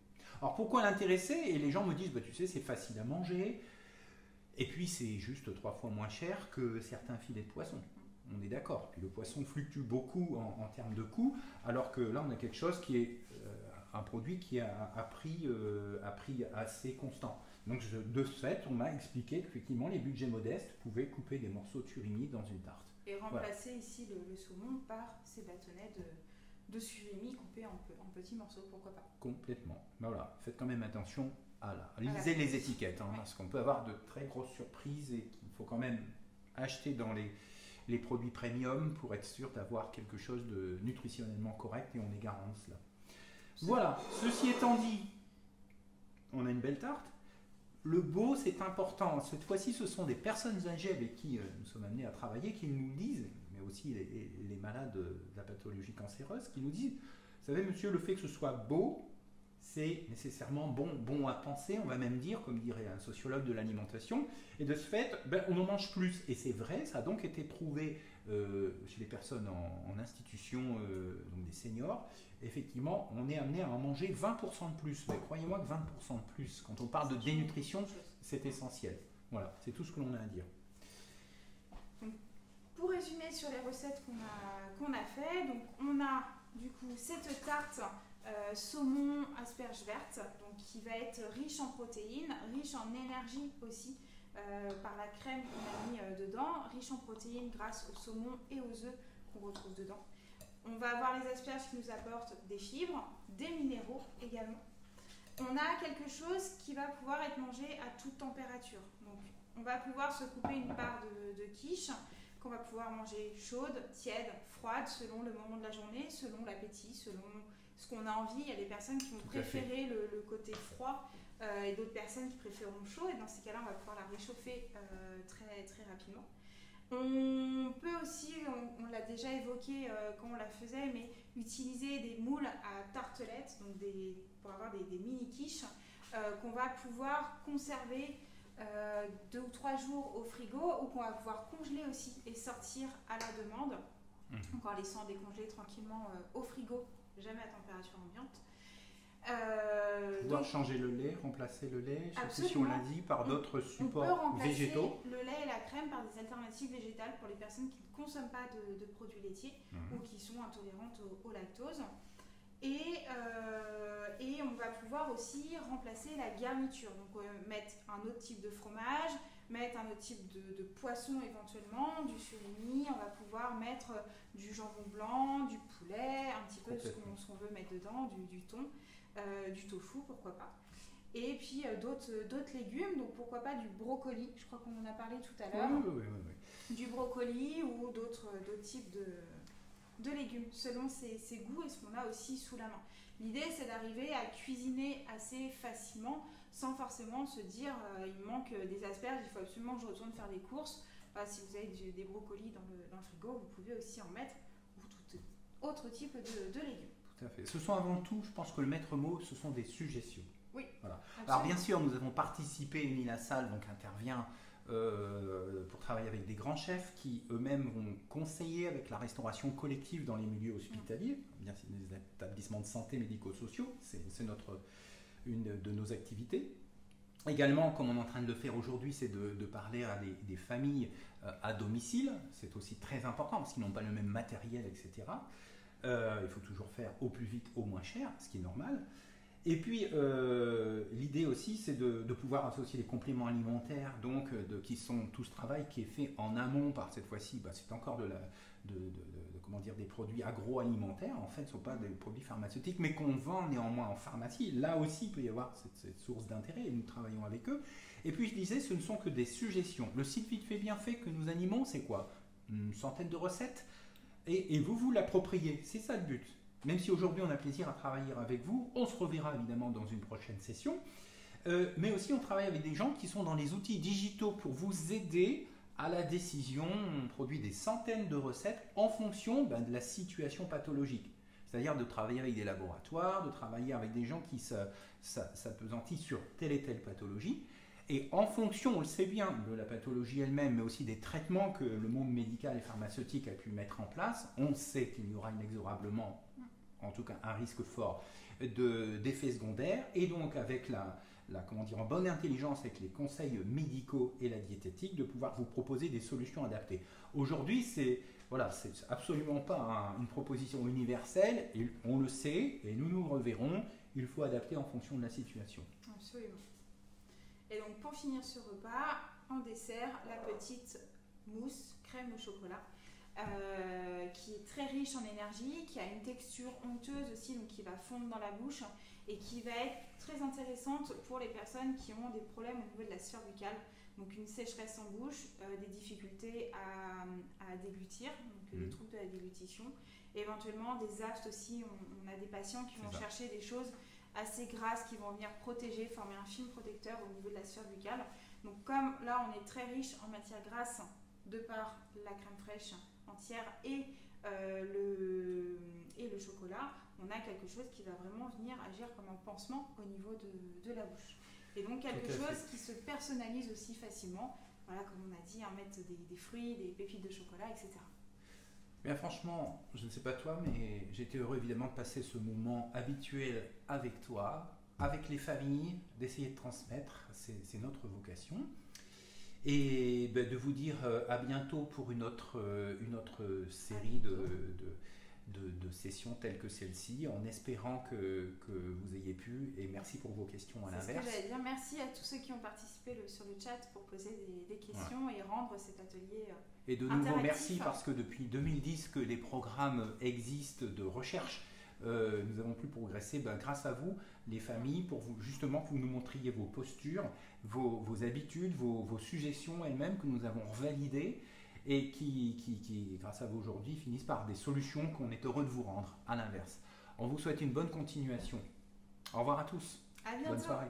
Alors pourquoi l'intéresser? Et les gens me disent, tu sais, c'est facile à manger, et puis c'est juste 3 fois moins cher que certains filets de poisson. On est d'accord. Puis le poisson fluctue beaucoup en termes de coût, alors que là, on a quelque chose qui est un produit qui a prix assez constant. Donc de ce fait, on m'a expliqué qu'effectivement les budgets modestes pouvaient couper des morceaux de surimi dans une tarte. Et remplacer ici le saumon par ces bâtonnets de surimi coupés en petits morceaux, pourquoi pas. Complètement. Voilà, faites quand même attention lisez les étiquettes, parce qu'on peut avoir de très grosses surprises et qu'il faut quand même acheter dans les produits premium pour être sûr d'avoir quelque chose de nutritionnellement correct, et on est garant de cela. Voilà, ceci étant dit, on a une belle tarte. Le beau, c'est important. Cette fois-ci, ce sont des personnes âgées avec qui nous sommes amenés à travailler qui nous disent, mais aussi les malades de la pathologie cancéreuse, qui nous disent, vous savez, monsieur, le fait que ce soit beau, c'est nécessairement bon à penser, on va même dire, comme dirait un sociologue de l'alimentation, et de ce fait, on en mange plus. Et c'est vrai, ça a donc été prouvé chez les personnes en institution, donc des seniors. Effectivement, on est amené à en manger 20% de plus. Mais croyez-moi que 20% de plus, quand on parle de dénutrition, c'est essentiel. Voilà, c'est tout ce que l'on a à dire. Donc, pour résumer sur les recettes qu'on a fait, donc on a du coup cette tarte saumon asperge verte, donc qui va être riche en protéines, riche en énergie aussi par la crème qu'on a mis dedans, riche en protéines grâce au saumon et aux œufs qu'on retrouve dedans. On va avoir les asperges qui nous apportent des fibres, des minéraux également. On a quelque chose qui va pouvoir être mangé à toute température. Donc, on va pouvoir se couper une part de quiche qu'on va pouvoir manger chaude, tiède, froide, selon le moment de la journée, selon l'appétit, selon ce qu'on a envie. Il y a des personnes qui vont préférer le côté froid et d'autres personnes qui préféreront chaud. Et dans ces cas-là, on va pouvoir la réchauffer très, très rapidement. On peut aussi, on l'a déjà évoqué quand on la faisait, mais utiliser des moules à tartelettes, donc pour avoir des mini quiches qu'on va pouvoir conserver 2 ou 3 jours au frigo, ou qu'on va pouvoir congeler aussi et sortir à la demande, donc en laissant décongeler tranquillement au frigo, jamais à température ambiante. Pouvoir changer le lait, remplacer le lait, je ne sais pas si on l'a dit, par d'autres supports végétaux. Le lait et la crème par des alternatives végétales pour les personnes qui ne consomment pas de produits laitiers ou qui sont intolérantes au lactose. Et on va pouvoir aussi remplacer la garniture, donc mettre un autre type de fromage, mettre un autre type de poisson éventuellement, du surimi, on va pouvoir mettre du jambon blanc, du poulet, un petit peu ce qu'on veut mettre dedans, du thon. Du tofu, pourquoi pas. Et puis d'autres légumes, donc pourquoi pas du brocoli, je crois qu'on en a parlé tout à l'heure. Oui. Du brocoli ou d'autres types de légumes, selon ses goûts et ce qu'on a aussi sous la main. L'idée, c'est d'arriver à cuisiner assez facilement, sans forcément se dire il me manque des asperges, il faut absolument que je retourne faire des courses. Enfin, si vous avez des brocolis dans le frigo, vous pouvez aussi en mettre, ou tout autre type de légumes. Tout à fait. Ce sont avant tout, je pense que le maître mot, ce sont des suggestions. Oui. Voilà. Alors bien sûr, nous avons participé, Émile Lassalle donc intervient pour travailler avec des grands chefs qui eux-mêmes vont conseiller avec la restauration collective dans les milieux hospitaliers, bien sûr les établissements de santé médico-sociaux, c'est une de nos activités. Également, comme on est en train de le faire aujourd'hui, c'est de parler à des familles à domicile, c'est aussi très important parce qu'ils n'ont pas le même matériel, etc. Il faut toujours faire au plus vite, au moins cher, ce qui est normal. Et puis, l'idée aussi, c'est de pouvoir associer les compléments alimentaires, donc qui sont tout ce travail qui est fait en amont par cette fois-ci, c'est encore comment dire, des produits agroalimentaires, en fait, ce ne sont pas des produits pharmaceutiques, mais qu'on vend néanmoins en pharmacie. Là aussi, il peut y avoir cette source d'intérêt, et nous travaillons avec eux. Et puis, je disais, ce ne sont que des suggestions. Le site Vite fait bien fait que nous animons, c'est quoi? Une centaine de recettes, et vous l'appropriez. C'est ça le but. Même si aujourd'hui on a plaisir à travailler avec vous, on se reverra évidemment dans une prochaine session, mais aussi on travaille avec des gens qui sont dans les outils digitaux pour vous aider à la décision. On produit des centaines de recettes en fonction de la situation pathologique. C'est-à-dire de travailler avec des laboratoires, de travailler avec des gens qui s'appesantissent sur telle et telle pathologie. Et en fonction, on le sait bien, de la pathologie elle-même, mais aussi des traitements que le monde médical et pharmaceutique a pu mettre en place, on sait qu'il y aura inexorablement, en tout cas un risque fort, d'effets secondaires. Et donc avec en bonne intelligence avec les conseils médicaux et la diététique, de pouvoir vous proposer des solutions adaptées. Aujourd'hui, c'est absolument pas une proposition universelle, et on le sait, et nous nous reverrons, il faut adapter en fonction de la situation. Absolument. Et donc pour finir ce repas, en dessert, la petite mousse crème au chocolat, qui est très riche en énergie, qui a une texture onctueuse aussi, donc qui va fondre dans la bouche et qui va être très intéressante pour les personnes qui ont des problèmes au niveau de la sphère buccale, donc une sécheresse en bouche, des difficultés à déglutir, donc des troubles de la déglutition, et éventuellement des aftes aussi. On a des patients qui vont chercher des choses assez grasses qui vont venir protéger, former un film protecteur au niveau de la sphère buccale. Donc comme là on est très riche en matière grasse de par la crème fraîche entière et le chocolat, on a quelque chose qui va vraiment venir agir comme un pansement au niveau de la bouche. Et donc quelque chose qui se personnalise aussi facilement, voilà, comme on a dit, mettre des fruits, des pépites de chocolat, etc. Bien franchement, je ne sais pas toi, mais j'étais heureux évidemment de passer ce moment habituel avec toi, avec les familles, d'essayer de transmettre, c'est notre vocation. Et de vous dire à bientôt pour une autre série de sessions telles que celle-ci, en espérant que vous ayez pu, et merci pour vos questions à l'inverse. C'est ce que j'allais dire, merci à tous ceux qui ont participé sur le chat pour poser des questions et rendre cet atelier et de nouveau merci parce que depuis 2010 que les programmes existent de recherche, nous avons pu progresser grâce à vous, les familles, pour vous justement que vous nous montriez vos postures, vos habitudes, vos suggestions elles-mêmes que nous avons revalidées et qui, grâce à vous aujourd'hui, finissent par des solutions qu'on est heureux de vous rendre, à l'inverse. On vous souhaite une bonne continuation. Au revoir à tous. À bientôt. Bonne soirée.